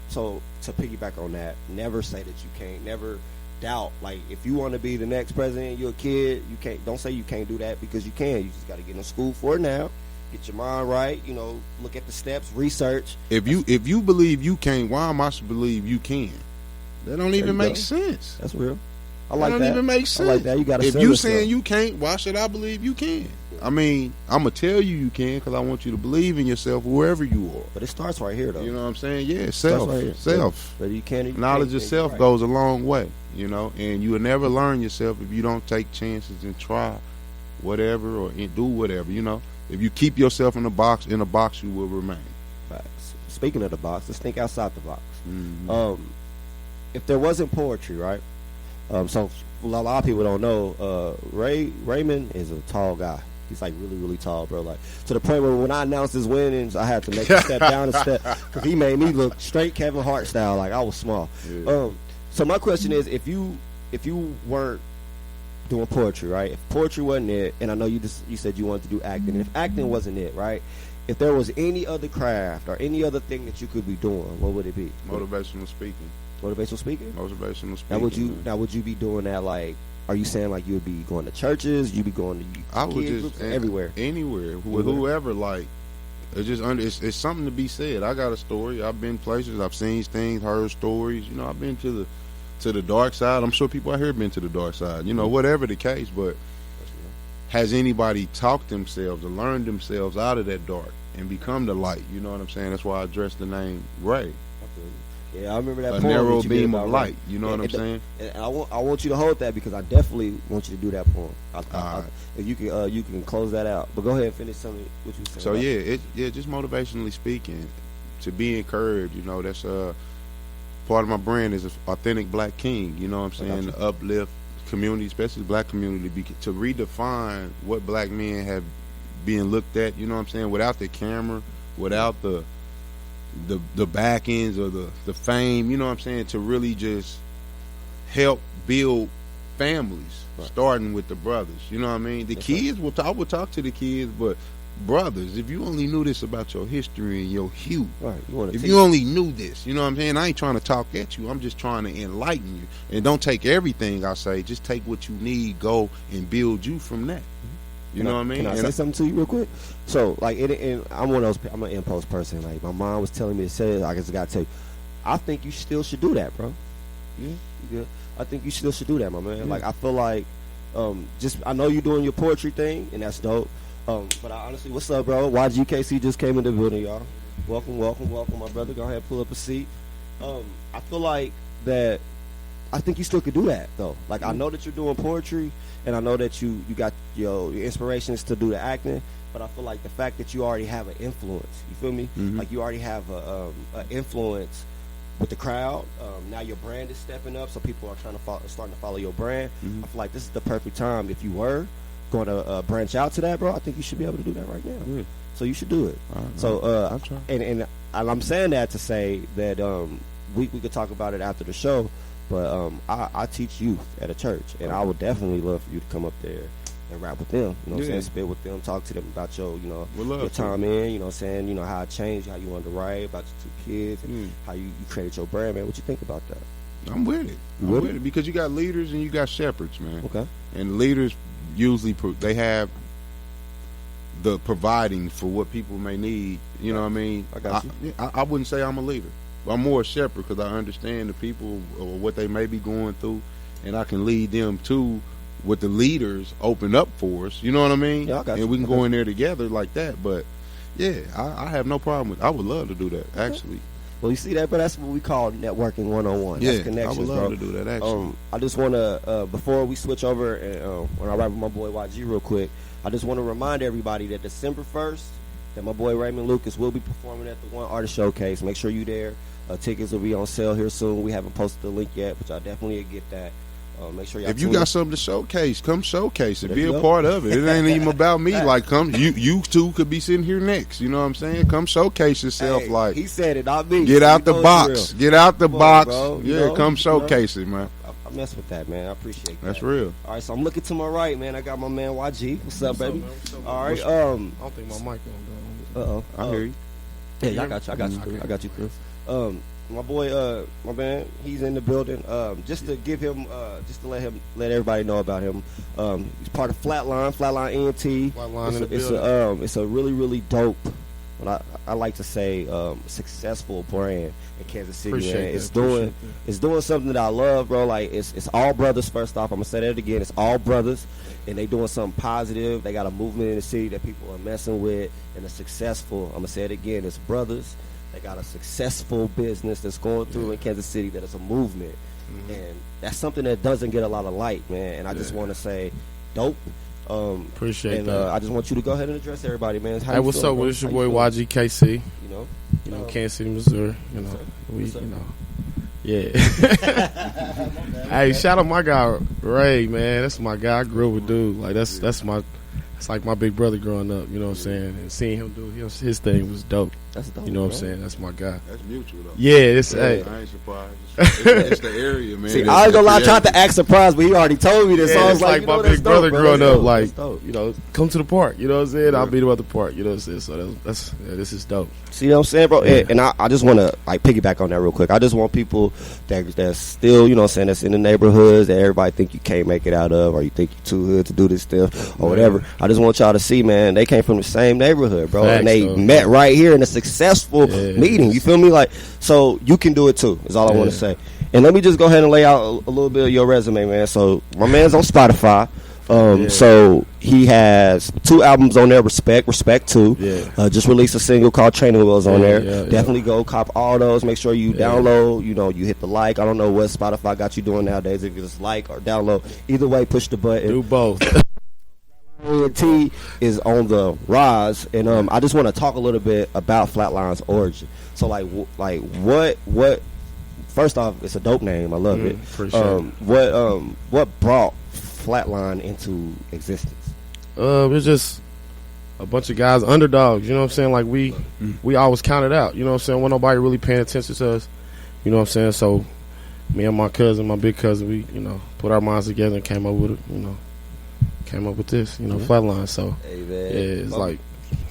so to piggyback on that, never say that you can't. Never doubt. Like, if you want to be the next president, you're a kid, you can't. Don't say you can't do that, because you can. You just got to get in school for it now. Get your mind right. You know, look at the steps, research. If you believe you can't, why am I supposed to believe you can? That don't even make sense. That's real. I like that. That don't even make sense. I like that. You got to. If you saying you can't, why should I believe you can? I mean, I'm gonna tell you can, because I want you to believe in yourself wherever you are. But it starts right here, though. You know what I'm saying? Yeah, self. But you can't. Knowledge of self goes a long way. You know, and you will never learn yourself if you don't take chances and try whatever or do whatever. You know, if you keep yourself in a box, you will remain. Facts. Speaking of the box, let's think outside the box. Mm-hmm. If there wasn't poetry, right? So a lot of people don't know. Raymond is a tall guy. He's like really, really tall, bro. Like, to the point where when I announced his winnings, I had to make him step down a step, because he made me look straight Kevin Hart style, like I was small. Yeah. So my question is, if you weren't doing poetry, right? If poetry wasn't it, and I know you said you wanted to do acting, and if acting wasn't it, right? If there was any other craft or any other thing that you could be doing, what would it be? Motivational speaking. Motivational speaking? Motivational speaking. Now would you be doing that, like, are you saying like you would be going to churches, you'd be going to groups, everywhere? Anywhere. With whoever, like, it's something to be said. I got a story. I've been places, I've seen things, heard stories. You know, I've been to the dark side. I'm sure people out here have been to the dark side. You know, whatever the case, but has anybody talked themselves or learned themselves out of that dark and become the light? You know what I'm saying? That's why I addressed the name Ray. Yeah, I remember that. A narrow beam of light. You know what I'm saying? And I want you to hold that, because I definitely want you to do that poem. If you can close that out. But go ahead and finish what you said. So just motivationally speaking, to be encouraged. You know, that's part of my brand is authentic Black King. You know what I'm saying? To uplift community, especially the Black community, to redefine what Black men have been looked at. You know what I'm saying? Without the camera, without the back ends or the fame, you know what I'm saying, to really just help build families, starting with the brothers. You know what I mean? The kids, I will talk to the kids, but brothers, if you only knew this about your history and your hue, if you only knew this, you know what I'm saying? I ain't trying to talk at you. I'm just trying to enlighten you. And don't take everything I say. Just take what you need, go and build you from that. You know what I mean? Can I say something to you real quick? So, like, I'm one of those. I'm an impulse person. Like, my mom was telling me to say it. I just gotta tell you, I think you still should do that, bro. Yeah. I think you still should do that, my man. Like, I feel like, I know you're doing your poetry thing, and that's dope. But I honestly, what's up, bro? YGKC just came in the building, y'all. Welcome, my brother. Go ahead, pull up a seat. I feel like that. I think you still could do that, though. Like, I know that you're doing poetry, and I know that you got your inspirations to do the acting, but I feel like the fact that you already have an influence, you feel me? Mm-hmm. Like, you already have an influence with the crowd. Now your brand is stepping up, so people are starting to follow your brand. Mm-hmm. I feel like this is the perfect time. If you were going to branch out to that, bro, I think you should be able to do that right now. Yeah. So you should do it. So and I'm saying that to say that we could talk about it after the show. But I teach youth at a church, and I would definitely love for you to come up there and rap with them. You know what I'm saying? Spit with them, talk to them about your time in, you know what I'm saying? You know, how it changed, how you wanted to write, about your 2 kids, and how you created your brand, man. What you think about that? I'm with it. I'm with it because you got leaders and you got shepherds, man. Okay. And leaders usually they have the providing for what people may need. You know what I mean? I got you. I wouldn't say I'm a leader. I'm more a shepherd because I understand the people or what they may be going through, and I can lead them to what the leaders open up for us. You know what I mean? Yeah, I got you. And we can go in there together like that. But yeah, I have no problem with. I would love to do that actually. Well, you see that, but that's what we call networking 101. Yeah, that's connections, I would love bro. to do that actually. I just want to, before we switch over, and when I ride with my boy YG real quick, I just want to remind everybody that December 1st, that my boy Raymond Lucas will be performing at the One Artist Showcase. Make sure you there. Tickets will be on sale here soon. We haven't posted the link yet, but y'all definitely get that. Make sure y'all. If you tune got in. something to showcase, come showcase it. There Be you a go. part of it. It ain't even about me. Like, come, you two could be sitting here next. You know what I'm saying? Come showcase yourself. Hey, like, he said it, not me. get So out you the know it's box. real. Get out the Come on, box. bro. You Yeah, know, come you showcase it, man. I mess with that, man. I appreciate that. That's real. All right, so I'm looking to my right, man. I got my man YG. What's up, baby? All right. I don't think my mic on. Uh oh. I hear you. Yeah, I got you. I got you. Chris. I got you, Chris. My boy, my man, he's in the building. Just to give him, just to let everybody know about him. He's part of Flatline ENT. Flatline in the It's a really, really dope. What I like to say, successful brand in Kansas City. Appreciate Man. that, It's doing something that I love, bro. Like it's all brothers. First off, I'm gonna say that again. It's all brothers, and they doing something positive. They got a movement in the city that people are messing with, and it's successful. I'm gonna say it again. It's brothers. They got a successful business that's going through in Kansas City that is a movement, and that's something that doesn't get a lot of light, man. And I just want to say, dope. Appreciate and, that. I just want you to go ahead and address everybody, man. How Hey, you what's feeling, up? bro? It's your How boy you feeling? YGKC. You know, Kansas City, Missouri. You know, we, What's up? you know, yeah. Hey, shout out my guy Ray, man. That's my guy. I grew up with dude. Like that's like my big brother growing up. You know what I'm saying? And seeing him do his thing was dope. That's dope. You know what I'm bro. saying? That's my guy. That's mutual though. Yeah, it's hey. I ain't surprised. It's the area, man. See, I ain't gonna lie, I tried to act surprised, but he already told me this. Yeah, so I was it's like, like you my know, that's big brother dope, bro. growing That's up, dope. like, That's dope. you know, come to the park. You know what I'm saying? I'll Yeah. meet him at the park. You know what I'm saying? So that's this is dope. See what I'm saying, bro? And I just want to like piggyback on that real quick. I just want people that's still, you know what I'm saying, that's in the neighborhoods that everybody think you can't make it out of, or you think you're too hood to do this stuff or whatever. I just want y'all to see, man, they came from the same neighborhood, bro. Facts, and they though. met right here in a successful Yeah. meeting. You feel me? Like, so you can do it too, is all I want to say. And let me just go ahead and lay out a little bit of your resume, man. So my man's on Spotify. So he has 2 albums on there, Respect 2. Yeah. Just released a single called Training Wheels on there. Yeah, Definitely go cop all those. Make sure you download, you know, you hit the like. I don't know what Spotify got you doing nowadays. If it's like or download. Either way, push the button. Do both. T is on the rise, and I just want to talk a little bit about Flatline's origin. So like what first off, it's a dope name. I love it. Appreciate it. What brought Flatline into existence? It's just a bunch of guys, underdogs. You know what I'm saying? Like we always counted out. You know what I'm saying? When nobody really paying attention to us. You know what I'm saying? So me and my cousin, my big cousin, we put our minds together and came up with it. Came up with this. Flatline. So Hey, man. yeah, it's like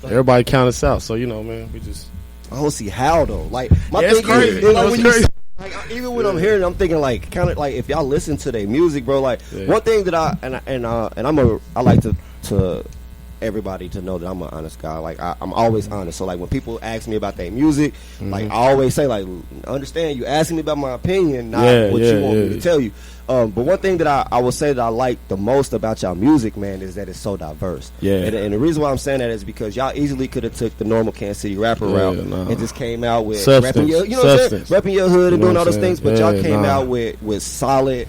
everybody count us out. So man, we just. I don't see how though. Like my Yeah, it's thing crazy. is, like, It's when crazy. like even when I'm hearing it, I'm thinking like kind of like if y'all listen to their music, bro. Like one thing that I like to everybody to know that I'm an honest guy. Like I'm always honest. So like when people ask me about their music, like I always say like, understand you asking me about my opinion, not what you want me to tell you. But one thing that I would say that I like the most about y'all music, man, is that it's so diverse. Yeah. And the reason why I'm saying that is because y'all easily could have took the normal Kansas City rapper route and just came out with Substance. repping your, you know what I'm saying? Repping your hood and You know doing all what those I'm things, saying? but y'all Yeah, came nah. out with solid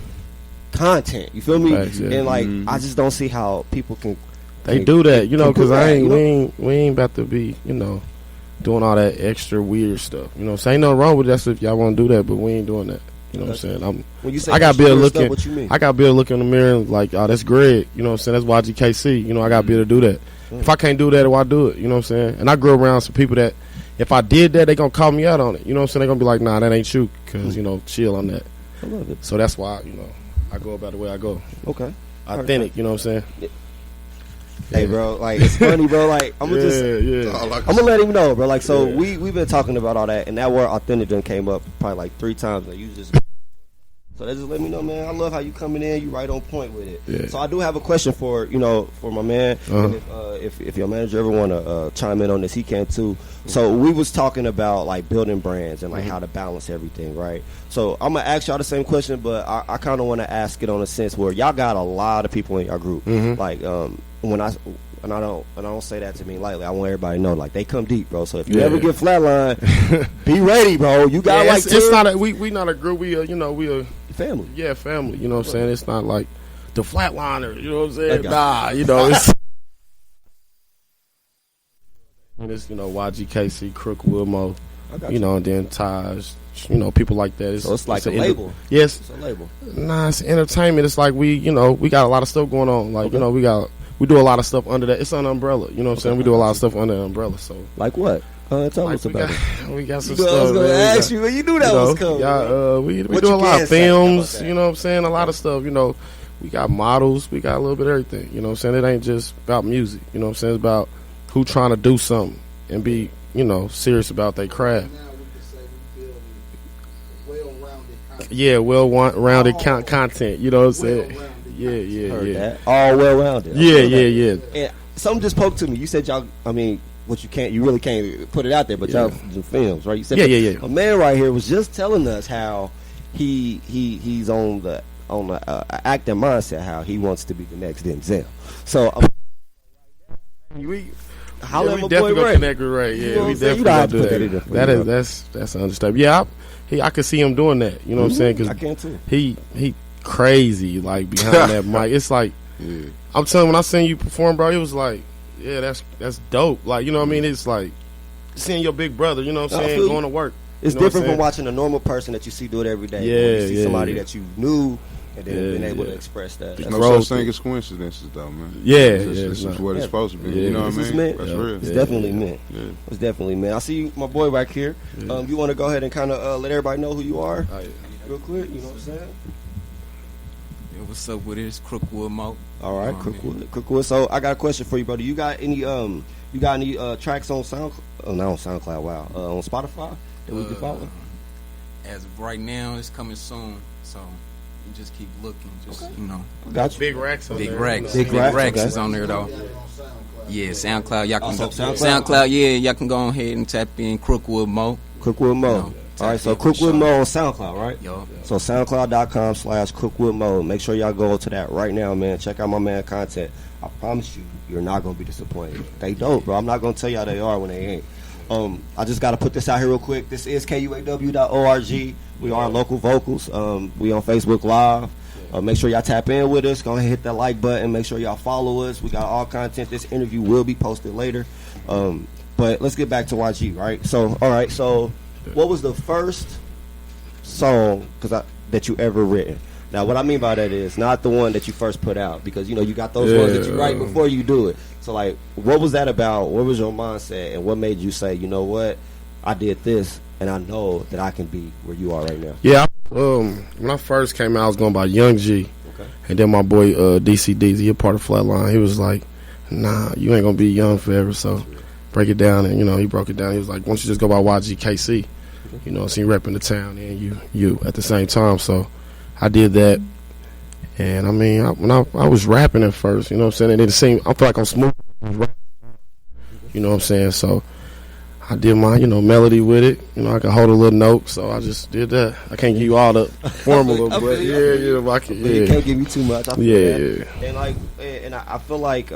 content. You feel me? Facts, yeah. And like I just don't see how people can. They do that, because do that, we ain't about to be, doing all that extra weird stuff. You know what I'm saying? Ain't nothing wrong with that if y'all want to do that, but we ain't doing that. You know what I'm saying? When you say I got to be able to look stuff, in. what you mean? I got to be able to look in the mirror and like, oh, that's Greg. You know what I'm saying? That's YGKC. I got to be able to do that. If I can't do that, why do it? You know what I'm saying? And I grew around some people that if I did that, they going to call me out on it. You know what I'm saying? They're going to be like, nah, that ain't you because, chill on that. I love it. So that's why, I go about the way I go. Okay. Authentic, you know what I'm saying? Hey, bro, like it's funny, bro. Like I'm gonna I'm gonna let him know, bro. Like so, we've been talking about all that, and that word authentic done came up probably like 3 times. Like you just So they just let me know, man. I love how you coming in. You right on point with it. Yeah. So I do have a question for my man. And if your manager ever want to chime in on this, he can too. So we was talking about like building brands and like how to balance everything, right? So I'm gonna ask y'all the same question, but I kind of want to ask it on a sense where y'all got a lot of people in your group. Like I don't say that to me lightly. I want everybody to know, like, they come deep, bro. So if you ever get flatline, be ready, bro. You got it's not we not a group. We a family. Yeah, family. You know what I'm saying? It's not like the flatliner. You know what I'm saying? Nah, it's. And it's YGKC, Crook, Wilmo, and then Taj, people like that. So it's like a label. Yes, it's a label. Nah, it's entertainment. It's like we got a lot of stuff going on. Like we do a lot of stuff under that. It's an umbrella. You know what I'm saying? We do a lot of stuff under the umbrella. So like what? Tell us about it. We got some stuff. I was going to ask you, you knew that was coming. Yeah, we do a lot of films. You know what I'm saying? A lot of stuff. We got models. We got a little bit of everything. You know what I'm saying? It ain't just about music. You know what I'm saying? It's about who trying to do something and be, serious about their craft. Yeah, well-rounded content. You know what I'm saying? Yeah. All well-rounded. Yeah. And something just spoke to me. You said y'all, you really can't put it out there, but y'all do films, right? You said yeah. A man right here was just telling us how he's on the acting mindset, how he wants to be the next Denzel. So we definitely gonna connect with Ray. Yeah, we definitely gonna do that. That's an understatement. Yeah, I could see him doing that. You know what I'm saying? Cause I can too. He crazy like behind that mic. It's like I'm telling you, when I seen you perform, bro, it was like, yeah, that's dope. Like, you know what I mean? It's like seeing your big brother. You know what I'm saying? Going to work. It's different from watching a normal person that you see do it every day. Yeah, you see somebody that you knew and then being able to express that. There's no such thing as coincidences, though, man. Yeah, it's what it's supposed to be. Yeah. You know what I mean? That's real. It's definitely meant. Yeah. It's definitely meant. I see you, my boy back here. Yeah. You want to go ahead and kind of let everybody know who you are, real quick? You know what I'm saying? Yeah, what's up with it? It's Crookwood Mo. All right, Crookwood. So I got a question for you, brother. You got any tracks on SoundCloud? Oh, not on SoundCloud. Wow. On Spotify that we can follow? As of right now, it's coming soon. So you just keep looking. Just Got you. Big Racks on Big there. Racks. Big Racks is on there though. Yeah, SoundCloud. Y'all can SoundCloud. Yeah, y'all can go ahead and tap in Crookwood Mo. Crookwood Mo. All right, so Crookwood Mo on SoundCloud, right? Yo. So SoundCloud.com/Crookwood Mo. Make sure y'all go to that right now, man. Check out my man content. I promise you're not gonna be disappointed. They don't, bro. I'm not gonna tell y'all they are when they ain't. I just got to put this out here real quick. This is KUAW.org. We are Local Vocals. We on Facebook Live. Make sure y'all tap in with us. Go ahead and hit that like button. Make sure y'all follow us. We got all content. This interview will be posted later. But let's get back to YG, right? So, all right. So, what was the first song that you ever written? Now, what I mean by that is not the one that you first put out, because you got those ones that you write before you do it. So, like, what was that about? What was your mindset, and what made you say, you know what, I did this, and I know that I can be where you are right now? Yeah, when I first came out, I was going by Young G, and then my boy DC Deezy, he a part of Flatline. He was like, "Nah, you ain't gonna be young forever." So break it down, and he broke it down. He was like, "Why don't you just go by YGKC?" So you repping the town and you at the same time. So I did that, and I mean, when I was rapping at first, you know what I'm saying, and it seemed, I feel like I'm smooth, you know what I'm saying. So I did my, melody with it. I could hold a little note, so I just did that. I can't give you all the formula, but I can. Yeah. You can't give you too much. I feel that. And I feel like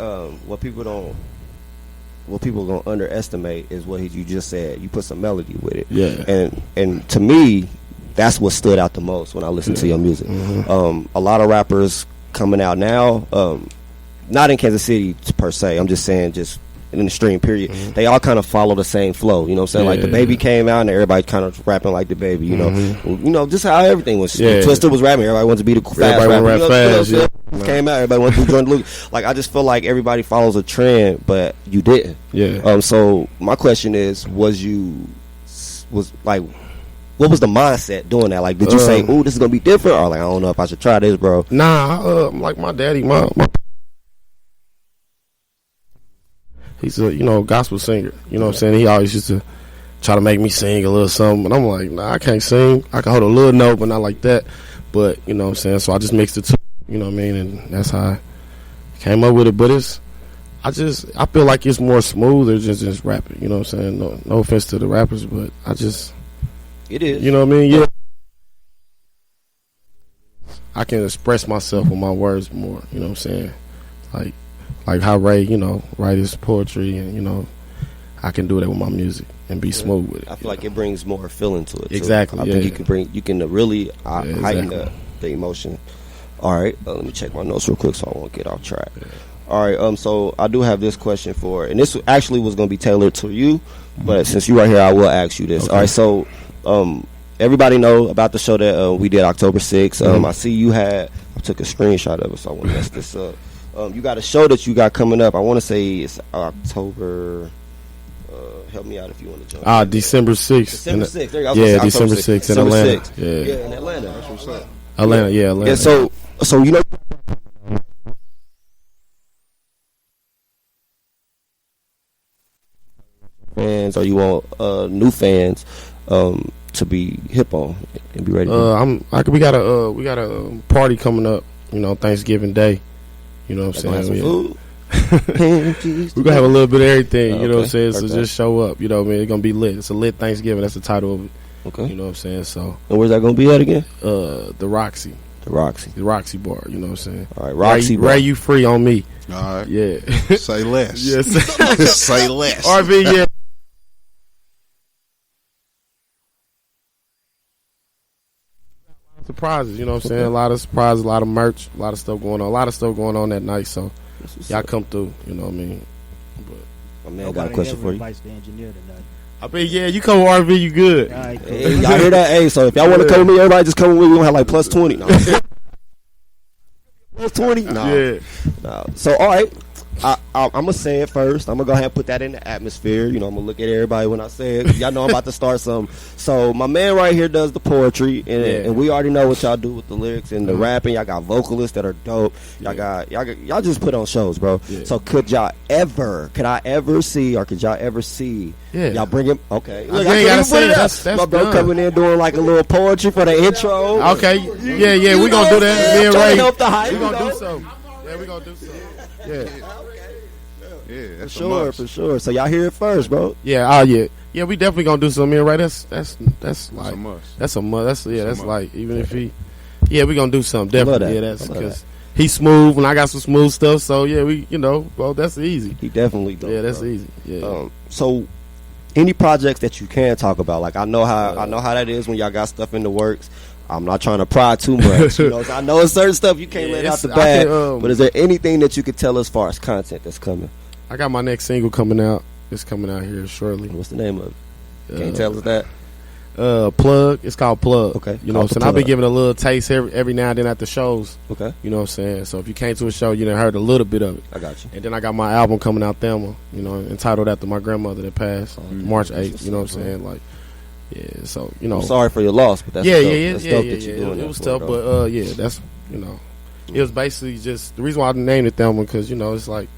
what people gonna underestimate is what you just said. You put some melody with it. Yeah. And to me, that's what stood out the most when I listened to your music. Mm-hmm. A lot of rappers coming out now, not in Kansas City per se. I'm just saying, just in the stream period, they all kind of follow the same flow. You know what I'm saying? Like the Baby came out and everybody kind of rapping like the Baby. Just how everything was. Twister was rapping. Everybody wanted to be the fast rapper. Came out. Everybody wanted to do Jordan Lucas. Like, I just feel like everybody follows a trend, but you didn't. Yeah. So my question is, what was the mindset doing that? Like, did you say, "Ooh, this is gonna be different," or like, "I don't know if I should try this, bro"? Nah, like my daddy, my he's a gospel singer. You know what I'm saying? He always used to try to make me sing a little something, but I'm like, nah, I can't sing. I can hold a little note, but not like that. But you know what I'm saying. So I just mixed the two. You know what I mean, and that's how I came up with it. But I feel like it's more smoother just rapping. You know what I'm saying. No offense to the rappers, but it is. You know what I mean? Yeah. I can express myself with my words more. You know what I'm saying? Like how Ray, write his poetry, and I can do that with my music and be smooth with it. I feel like it brings more feeling to it. Exactly. I think you can really heighten the emotion. All right, let me check my notes real quick so I won't get off track. Yeah. All right, so I do have this question and this actually was going to be tailored to you, but since you're right here, I will ask you this. Okay. All right, so everybody know about the show that we did October 6th. I see I took a screenshot of it, so I want to mess this up. You got a show that you got coming up. I want to say it's October. Help me out if you want to jump. December 6th. December 6th. There you go. Yeah, December 6th in Atlanta. 6th. Yeah, in Atlanta. That's what's up. Atlanta. Yeah, so fans, or you want new fans to be hip on and be ready? We got a party coming up. Thanksgiving Day. You know what I'm saying? Food? We're gonna have a little bit of everything. You know what I'm saying? So Okay. just show up. You know what I mean? It's gonna be lit. It's a lit Thanksgiving. That's the title of it. Okay. You know what I'm saying? So And where's that gonna be at again? the Roxy. The Roxy. The Roxy Bar. You know what I'm saying? All right, Roxy Bar. Ray, you free on me. All right. Yeah. Say less. Yes. Say less. RV. Yeah. Surprises, you know what I'm saying? A lot of surprises, a lot of merch, a lot of stuff going on that night. So y'all come through, you know what I mean? My man got a question for you. The engineer tonight. I mean, yeah, you come with RV, you good. All right, cool. Hey, y'all hear that? Hey, so if y'all want to come with me, everybody just come with me. We're gonna have like plus 20. No. Plus 20? No. Yeah. No. So all right. I'm gonna say it first. I'm gonna go ahead and put that in the atmosphere. I'm gonna look at everybody when I say it. Y'all know I'm about to start something. So my man right here does the poetry, and we already know what y'all do with the lyrics and the rapping. Y'all got vocalists that are dope. Y'all just put on shows, bro. Yeah. So could I ever see y'all bring him? Okay, Look, you ain't gotta say it. That's my bro done. coming in doing like a little poetry for the intro. Okay, yeah, we gonna do that. Me and Trying Ray, to help the hype, we gonna do something. Yeah, we gonna do something. Yeah. Yeah, that's For sure. So y'all hear it first, bro. Yeah, yeah. We definitely gonna do something, right? That's like a must. That's a must. That's must. like even if he, we gonna do something definitely. that. Yeah, that's I love because he's smooth and I got some smooth stuff. So yeah, bro, that's easy. He definitely dope. Yeah, that's bro. easy. Yeah. So any projects that you can talk about, like I know how that is when y'all got stuff in the works. I'm not trying to pry too much. I know it's certain stuff you can't let out the bag. But is there anything that you could tell as far as content that's coming? I got my next single coming out. It's coming out here shortly. What's the name of it? Can you tell us that? Plug. It's called Plug. Okay. You know what I'm saying? I've been giving a little taste every now and then at the shows. Okay. You know what I'm saying? So if you came to a show, you done heard a little bit of it. I got you. And then I got my album coming out, Thelma, entitled after my grandmother that passed on March 8th. You know what I'm saying? Like, yeah, so, I'm sorry for your loss, but that's dope. That's dope that you're doing it was that tough, but that's, it was basically just, the reason why I named it Thelma, because, it's like,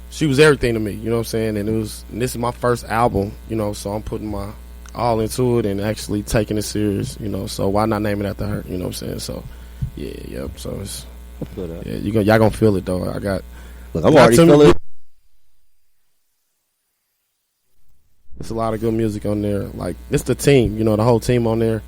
she was everything to me, you know what I'm saying? And this is my first album, so I'm putting my all into it and actually taking it serious, so why not name it after her, you know what I'm saying? So, so it's, y'all gonna feel it, though. Look, I'm already feeling it. There's a lot of good music on there. Like, it's the team, the whole team on there.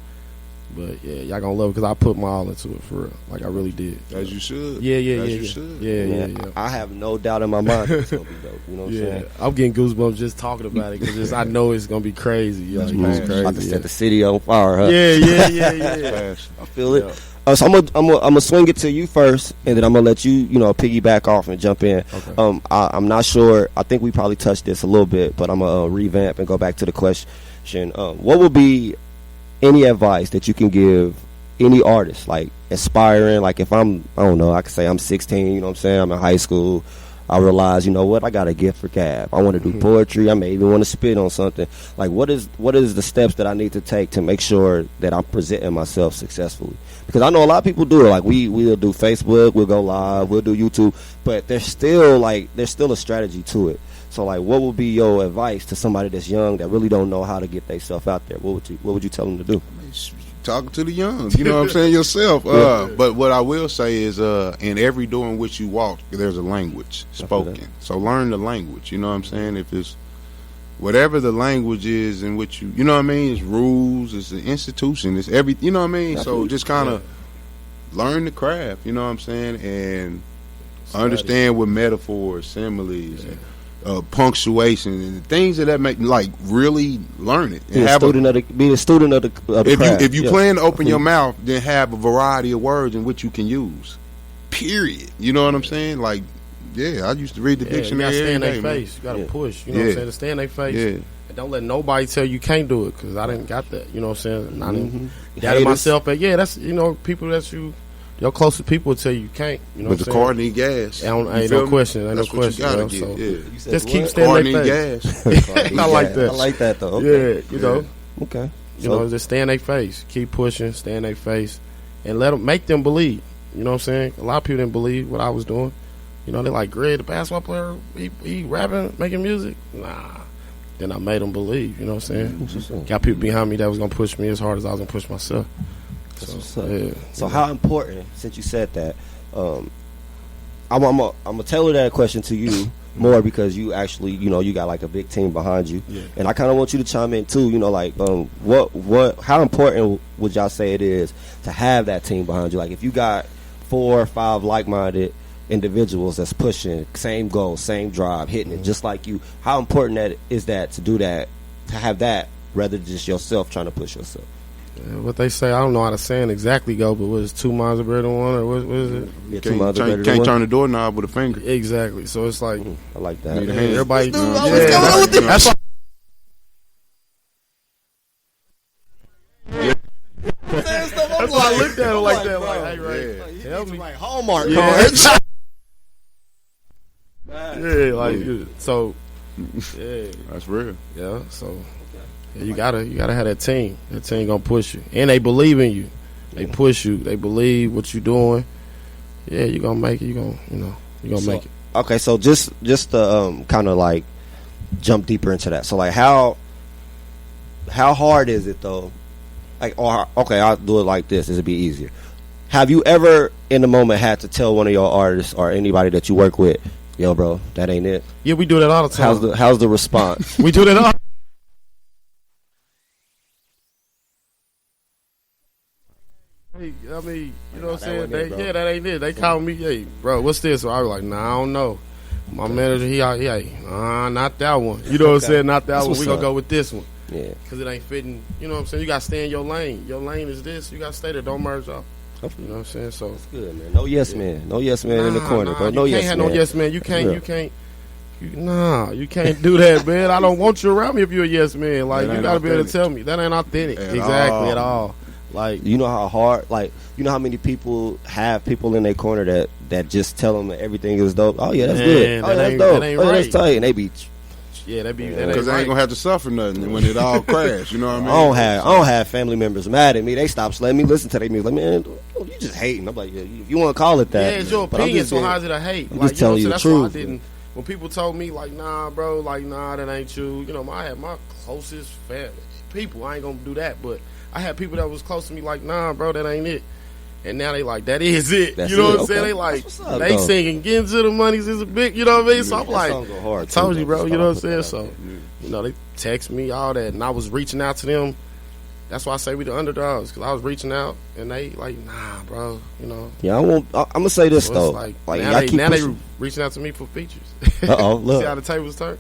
But, yeah, y'all gonna love it because I put my all into it, for real. Like, I really did. As you should. Yeah. As you should. Yeah. I have no doubt in my mind that it's going to be dope. You know what I'm saying? I'm getting goosebumps just talking about it because I know it's going to be crazy. It's crazy. About to set the city on fire, huh? Yeah. I feel it. So I'm gonna swing it to you first, and then I'm gonna let you, piggyback off and jump in. Okay. I'm not sure. I think we probably touched this a little bit, but I'm gonna revamp and go back to the question. What would be any advice that you can give any artist, like aspiring? Like if I don't know, I could say I'm 16. You know what I'm saying? I'm in high school. I realize, I got a gift for gab. I want to do poetry. I may even want to spit on something. Like, what is the steps that I need to take to make sure that I'm presenting myself successfully? Because I know a lot of people do it. Like, we'll do Facebook, we'll go live, we'll do YouTube, but there's still a strategy to it. So, like, what would be your advice to somebody that's young that really don't know how to get themselves out there? What would you tell them to do? talking to the young. You know what I'm saying yourself. But what I will say is, in every door in which you walk, there's a language spoken. So learn the language. You know what I'm saying? If it's whatever the language is in which you know what I mean, it's rules, it's an institution, it's every. You know what I mean? So just kind of learn the craft. You know what I'm saying? And understand what metaphors, similes. Punctuation and things that make like really learn it. And be a student of the craft. If you plan to open your mouth, then have a variety of words in which you can use. Period. You know what I'm saying? Like, I used to read the dictionary. You gotta stay in their face. You gotta push. You know what I'm saying? To stay in their face. And don't let nobody tell you can't do it, because I didn't got that. You know what I'm saying? I didn't got it myself. But that's people that your closest people will tell you can't. You know, but the car need gas. Ain't no question. That's what you gotta get. So just keep standing in their face. I like that. I like that though. Okay. Yeah, you know. Okay. You know, just stay in their face. Keep pushing. Stay in their face, and make them believe. You know what I'm saying? A lot of people didn't believe what I was doing. You know, they're like, Greg, the basketball player, he rapping, making music. Nah. Then I made them believe. You know what I'm saying? Got people behind me that was gonna push me as hard as I was gonna push myself. So how important, since you said that, I'm gonna tailor that question to you more, because you actually, you got like a big team behind you, and I kind of want you to chime in too. Like how important would y'all say it is to have that team behind you? Like if you got 4 or 5 like-minded individuals that's pushing same goal, same drive, hitting it just like you. How important that is that to do that, to have that, rather than just yourself trying to push yourself? What they say, I don't know how to say it exactly, but was 2 miles are better than one, or what is it? Yeah, 2 miles are better than can't one. turn the doorknob with a finger. Exactly. So it's like, I like that. Everybody, That's why. That's why I looked at it like that. Like, hey, right? Help me. Like Hallmark cards. So. Yeah, that's real. Yeah, so. You gotta have that team. That team gonna push you, and they believe in you. They push you. They believe what you're doing. Yeah, you gonna make it. You gonna make it. Okay, so just to kind of like jump deeper into that. So like how hard is it though? Like, okay, I'll do it like this. It'll be easier. Have you ever in the moment had to tell one of your artists or anybody that you work with, yo, bro, that ain't it? Yeah, we do that all the time. How's the response? We do that all. I mean, you know what I'm saying? That ain't it. They call me, hey, bro, what's this? So I was like, nah, I don't know. My manager, not that one. You know what I'm saying? Not that one. We gonna go with this one. Yeah. Because it ain't fitting. You know what I'm saying? You gotta stay in your lane. Your lane is this. You gotta stay there. Don't merge off. You know what I'm saying? So that's good, man. No yes man. No yes man in the corner, bro. No yes man. You can't have no yes man. You can't do that, man. I don't want you around me if you're a yes man. Like, you gotta be able to tell me that ain't authentic. Exactly at all. Like, you know how hard, like, you know how many people have people in their corner that just tell them that everything is dope. Oh yeah, that's good. Oh yeah, that's dope. That ain't right. That's tight. And they be, because they ain't gonna have to suffer nothing when it all crash. You know what I mean? I don't have family members mad at me. They stopped letting me listen to their music. Like, man, you just hating. I'm like, if you want to call it that, yeah, it's your opinion. So how's it a hate? I'm just telling you the truth. Why I didn't. When people told me like, nah, bro, like, nah, that ain't you. You know, I had my closest family people. I ain't gonna do that, but I had people that was close to me like, nah, bro, that ain't it. And now they like, that is it. That's you know it. what I'm saying? Okay. They like, up, they singing, getting to the monies is a big, you know what I mean? So I'm like, I told you, bro, you know what I'm saying? So, you know, they text me, all that, and I was reaching out to them. That's why I say we the underdogs, because I was reaching out, and they like, nah, bro, you know. Yeah, I'm gonna say this, so though. Like now they reaching out to me for features. Look. See how the tables turn?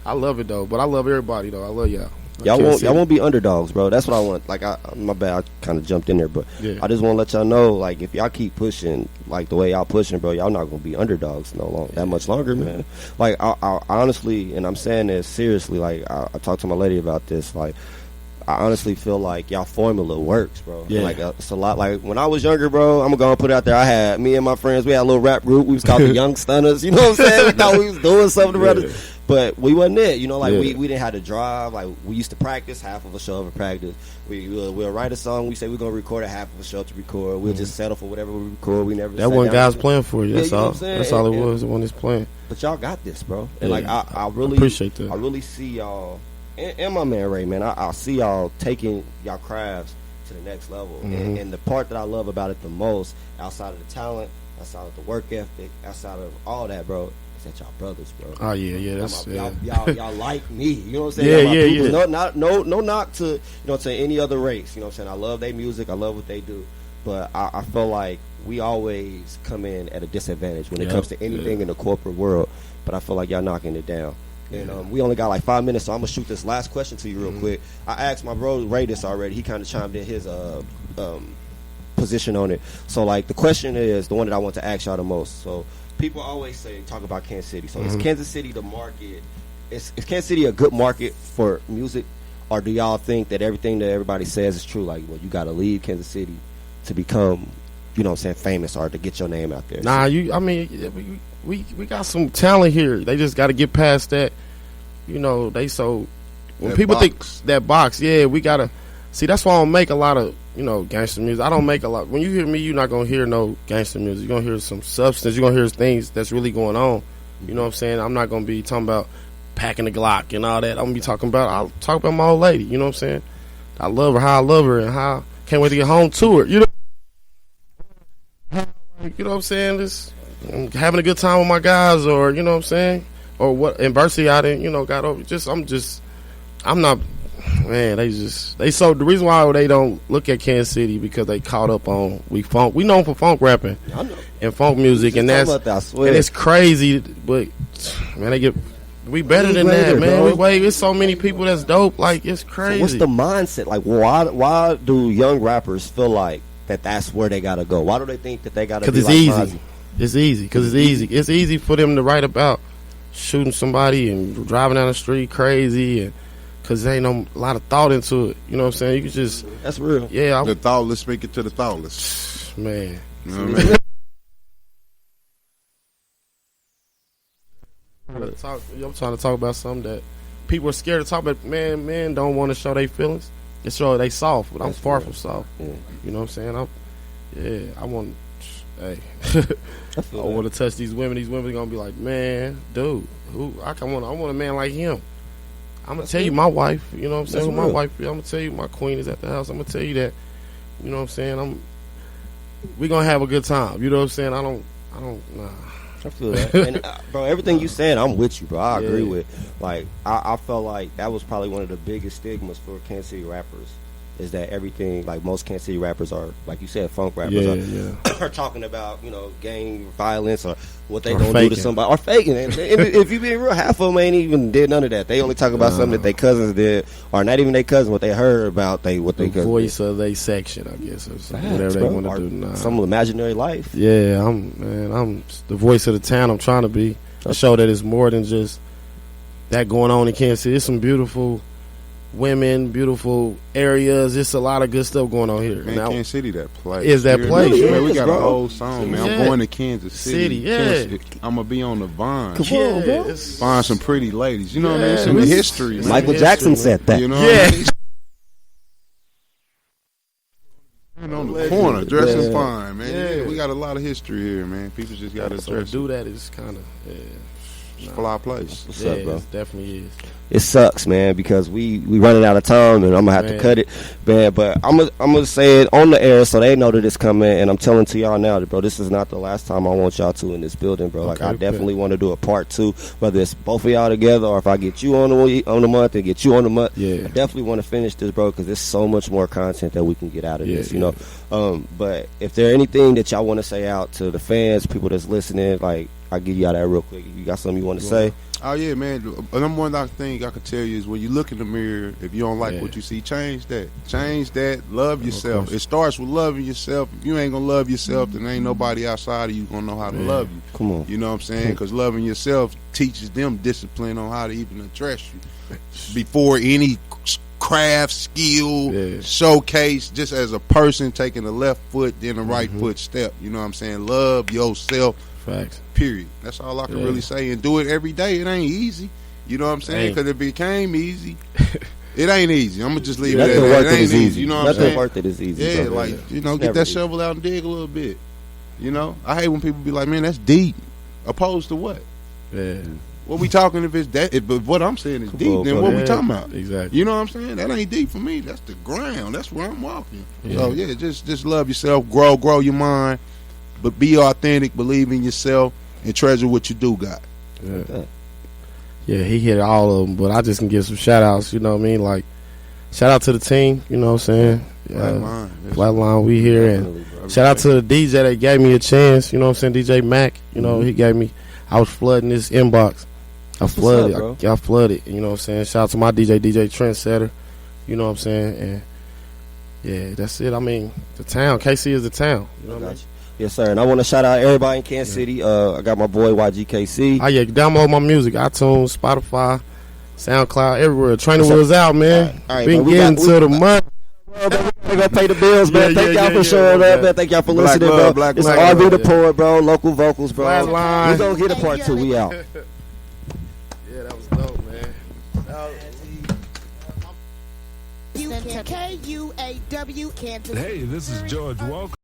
I love it, though, but I love everybody, though. I love y'all. Y'all won't be underdogs, bro. That's what I want. Like, my bad, I kind of jumped in there, but I just want to let y'all know, like, if y'all keep pushing like the way y'all pushing, bro, y'all not gonna be underdogs that much longer, man. Like, I honestly, and I'm saying this seriously, like, I talked to my lady about this, like, I honestly feel like y'all formula works, bro. Yeah. Like, it's a lot. Like, when I was younger, bro, I'm gonna put it out there. I had me and my friends. We had a little rap group. We was called the Young Stunners. You know what I'm saying? We thought we was doing something, brother. But we wasn't it. You know, like we didn't have to drive. Like, we used to practice half of a show of a practice. We'll write a song. We say we're gonna record a half of a show to record. We'll just settle for whatever we record. We never. That one guy's playing for you. That's all. That's all it was. The one that's playing. But y'all got this, bro. And like, I really appreciate that. I really see y'all. And my man Ray, man, I see y'all taking y'all crafts to the next level. And the part that I love about it the most, outside of the talent, outside of the work ethic, outside of all that, bro, is that y'all brothers, bro. Oh yeah, that's y'all like me. You know what I'm saying? Yeah. No knock to, you know what I'm saying, any other race. You know what I'm saying? I love their music. I love what they do. But I feel like we always come in at a disadvantage when it comes to anything in the corporate world. But I feel like y'all knocking it down. And we only got like 5 minutes, so I'm gonna shoot this last question to you real quick. I asked my bro Ray this already. He kind of chimed in his position on it. So like the question is the one that I want to ask y'all the most. So people always talk about Kansas City. So is Kansas City the market? Is Kansas City a good market for music, or do y'all think that everything that everybody says is true? Like, well, you got to leave Kansas City to become, you know what I'm saying, famous or to get your name out there? Nah, I mean, we got some talent here. They just got to get past that. You know, when that people box. think that box, we got to see. That's why I don't make a lot of, you know, gangster music. I don't make a lot. When you hear me, you're not gonna hear no gangster music. You're gonna hear some substance. You're gonna hear things that's really going on. You know what I'm saying? I'm not gonna be talking about packing the Glock and all that. I'll talk about my old lady. You know what I'm saying? I love her, how I love her, and how can't wait to get home to her. You know what I'm saying? Just having a good time with my guys, or you know what I'm saying, or what adversity I didn't, you know, got over. I'm not. Man, the reason why they don't look at Kansas City because they caught up on funk. We known for funk rapping and funk music, and it's crazy. But man, we better than that, man. It's so many people that's dope. Like it's crazy. So what's the mindset? Like why do young rappers feel like that's where they gotta go? Why do they think that they gotta? Because it's easy. It's easy because it's easy. It's easy for them to write about shooting somebody and driving down the street crazy and. Because there ain't a lot of thought into it. You know what I'm saying? You can just... That's real. Yeah. The thoughtless speaking to the thoughtless. Man. You know what I mean? I'm trying to talk about something that people are scared to talk about. Men don't want to show their feelings. They show they soft, but I'm far from soft. Yeah. You know what I'm saying? I want... Hey. I want to touch these women. These women are going to be like, man, dude, I want a man like him. I'm going to tell you my wife, you know what I'm saying, who my wife is. I'm going to tell you my queen is at the house. I'm going to tell you that, you know what I'm saying, we're going to have a good time. You know what I'm saying? I don't, nah. I feel that. And, bro, everything you said, I'm with you, bro. I agree with. Like, I felt like that was probably one of the biggest stigmas for Kansas City rappers. Is that everything, like most Kansas City rappers are, like you said, funk rappers are talking about, you know, gang violence or what they gonna do to somebody, or faking it. If you being real, half of them ain't even did none of that. They only talk about something that their cousins did, or not even their cousin, what they heard about what they voice of their section, I guess, or whatever they want to do. Nah. Some imaginary life. Yeah, I'm the voice of the town. I'm trying to be. I show that it's more than just that going on in Kansas City. It's some beautiful women, beautiful areas. It's a lot of good stuff going on here. Man, now, Kansas City, that place. Is that place? Man, we got a whole song, man. I'm going to Kansas City. I'm going to be on the Vine. Come on, bro. Find some pretty ladies. You know what I mean? It's in the history. Man. Michael Jackson said that. You know what I mean? On the corner, dressing fine, man. Yeah, we got a lot of history here, man. People just got to dress. Do that is kind of fly place. What's up, bro? It definitely is. It sucks, man, because we running out of time and I'm gonna have to cut it, man. But I'm gonna say it on the air so they know that it's coming. And I'm telling to y'all now that, bro, this is not the last time I want y'all to in this building, bro. Like, I definitely want to do a part 2, whether it's both of y'all together or if I get you on the month and get you on the month. Yeah, I definitely want to finish this, bro, because there's so much more content that we can get out of this, you know. But if there anything that y'all want to say out to the fans, people that's listening, like, I'll give y'all that real quick. You got something you want to say? Oh, yeah, man. The number one thing I can tell you is when you look in the mirror, if you don't like what you see, change that. Change that. Love yourself. It starts with loving yourself. If you ain't going to love yourself, then ain't nobody outside of you going to know how to love you. Come on. You know what I'm saying? Because loving yourself teaches them discipline on how to even address you before any craft, skill, showcase, just as a person taking the left foot, then the right foot step. You know what I'm saying? Love yourself. Facts. Period. That's all I can really say. And do it every day. It ain't easy. You know what I'm saying? Because if it became easy, it ain't easy. I'm going to just leave it at that. It ain't easy. You know what I'm saying? Nothing worth it is easy. Yeah, bro, like, you know, get that shovel out and dig a little bit. You know? I hate when people be like, man, that's deep. Opposed to what? Yeah. What we talking if it's that? But what I'm saying is deep. Then what we talking about? Exactly. You know what I'm saying? That ain't deep for me. That's the ground. That's where I'm walking. So yeah, just love yourself. Grow your mind, but be authentic. Believe in yourself and treasure what you do got. Yeah, he hit all of them, but I just can give some shout outs, you know what I mean? Like, shout out to the team, you know what I'm saying? Flatline, we here. And shout out to the DJ that gave me a chance, you know what I'm saying? DJ Mac, you know, he gave me, I was flooding this inbox. I flooded, I flooded, you know what I'm saying? Shout out to my DJ Trendsetter, you know what I'm saying? And yeah, that's it. I mean, the town, KC is the town, you know what I mean? Yes, sir. And I want to shout out everybody in Kansas City. I got my boy YGKC. Oh, yeah, download my music. iTunes, Spotify, SoundCloud, everywhere. Training Wheels out, man. All right, been getting to the money. We gotta pay the bills, man. Thank y'all for showing up, man. Thank y'all for listening, bro. It's RB the Poet, bro. Local vocals, bro. Flatline. We gonna get a part 2. We out. Yeah, that was dope, man. KUAW Kansas. Hey, this is George Walker.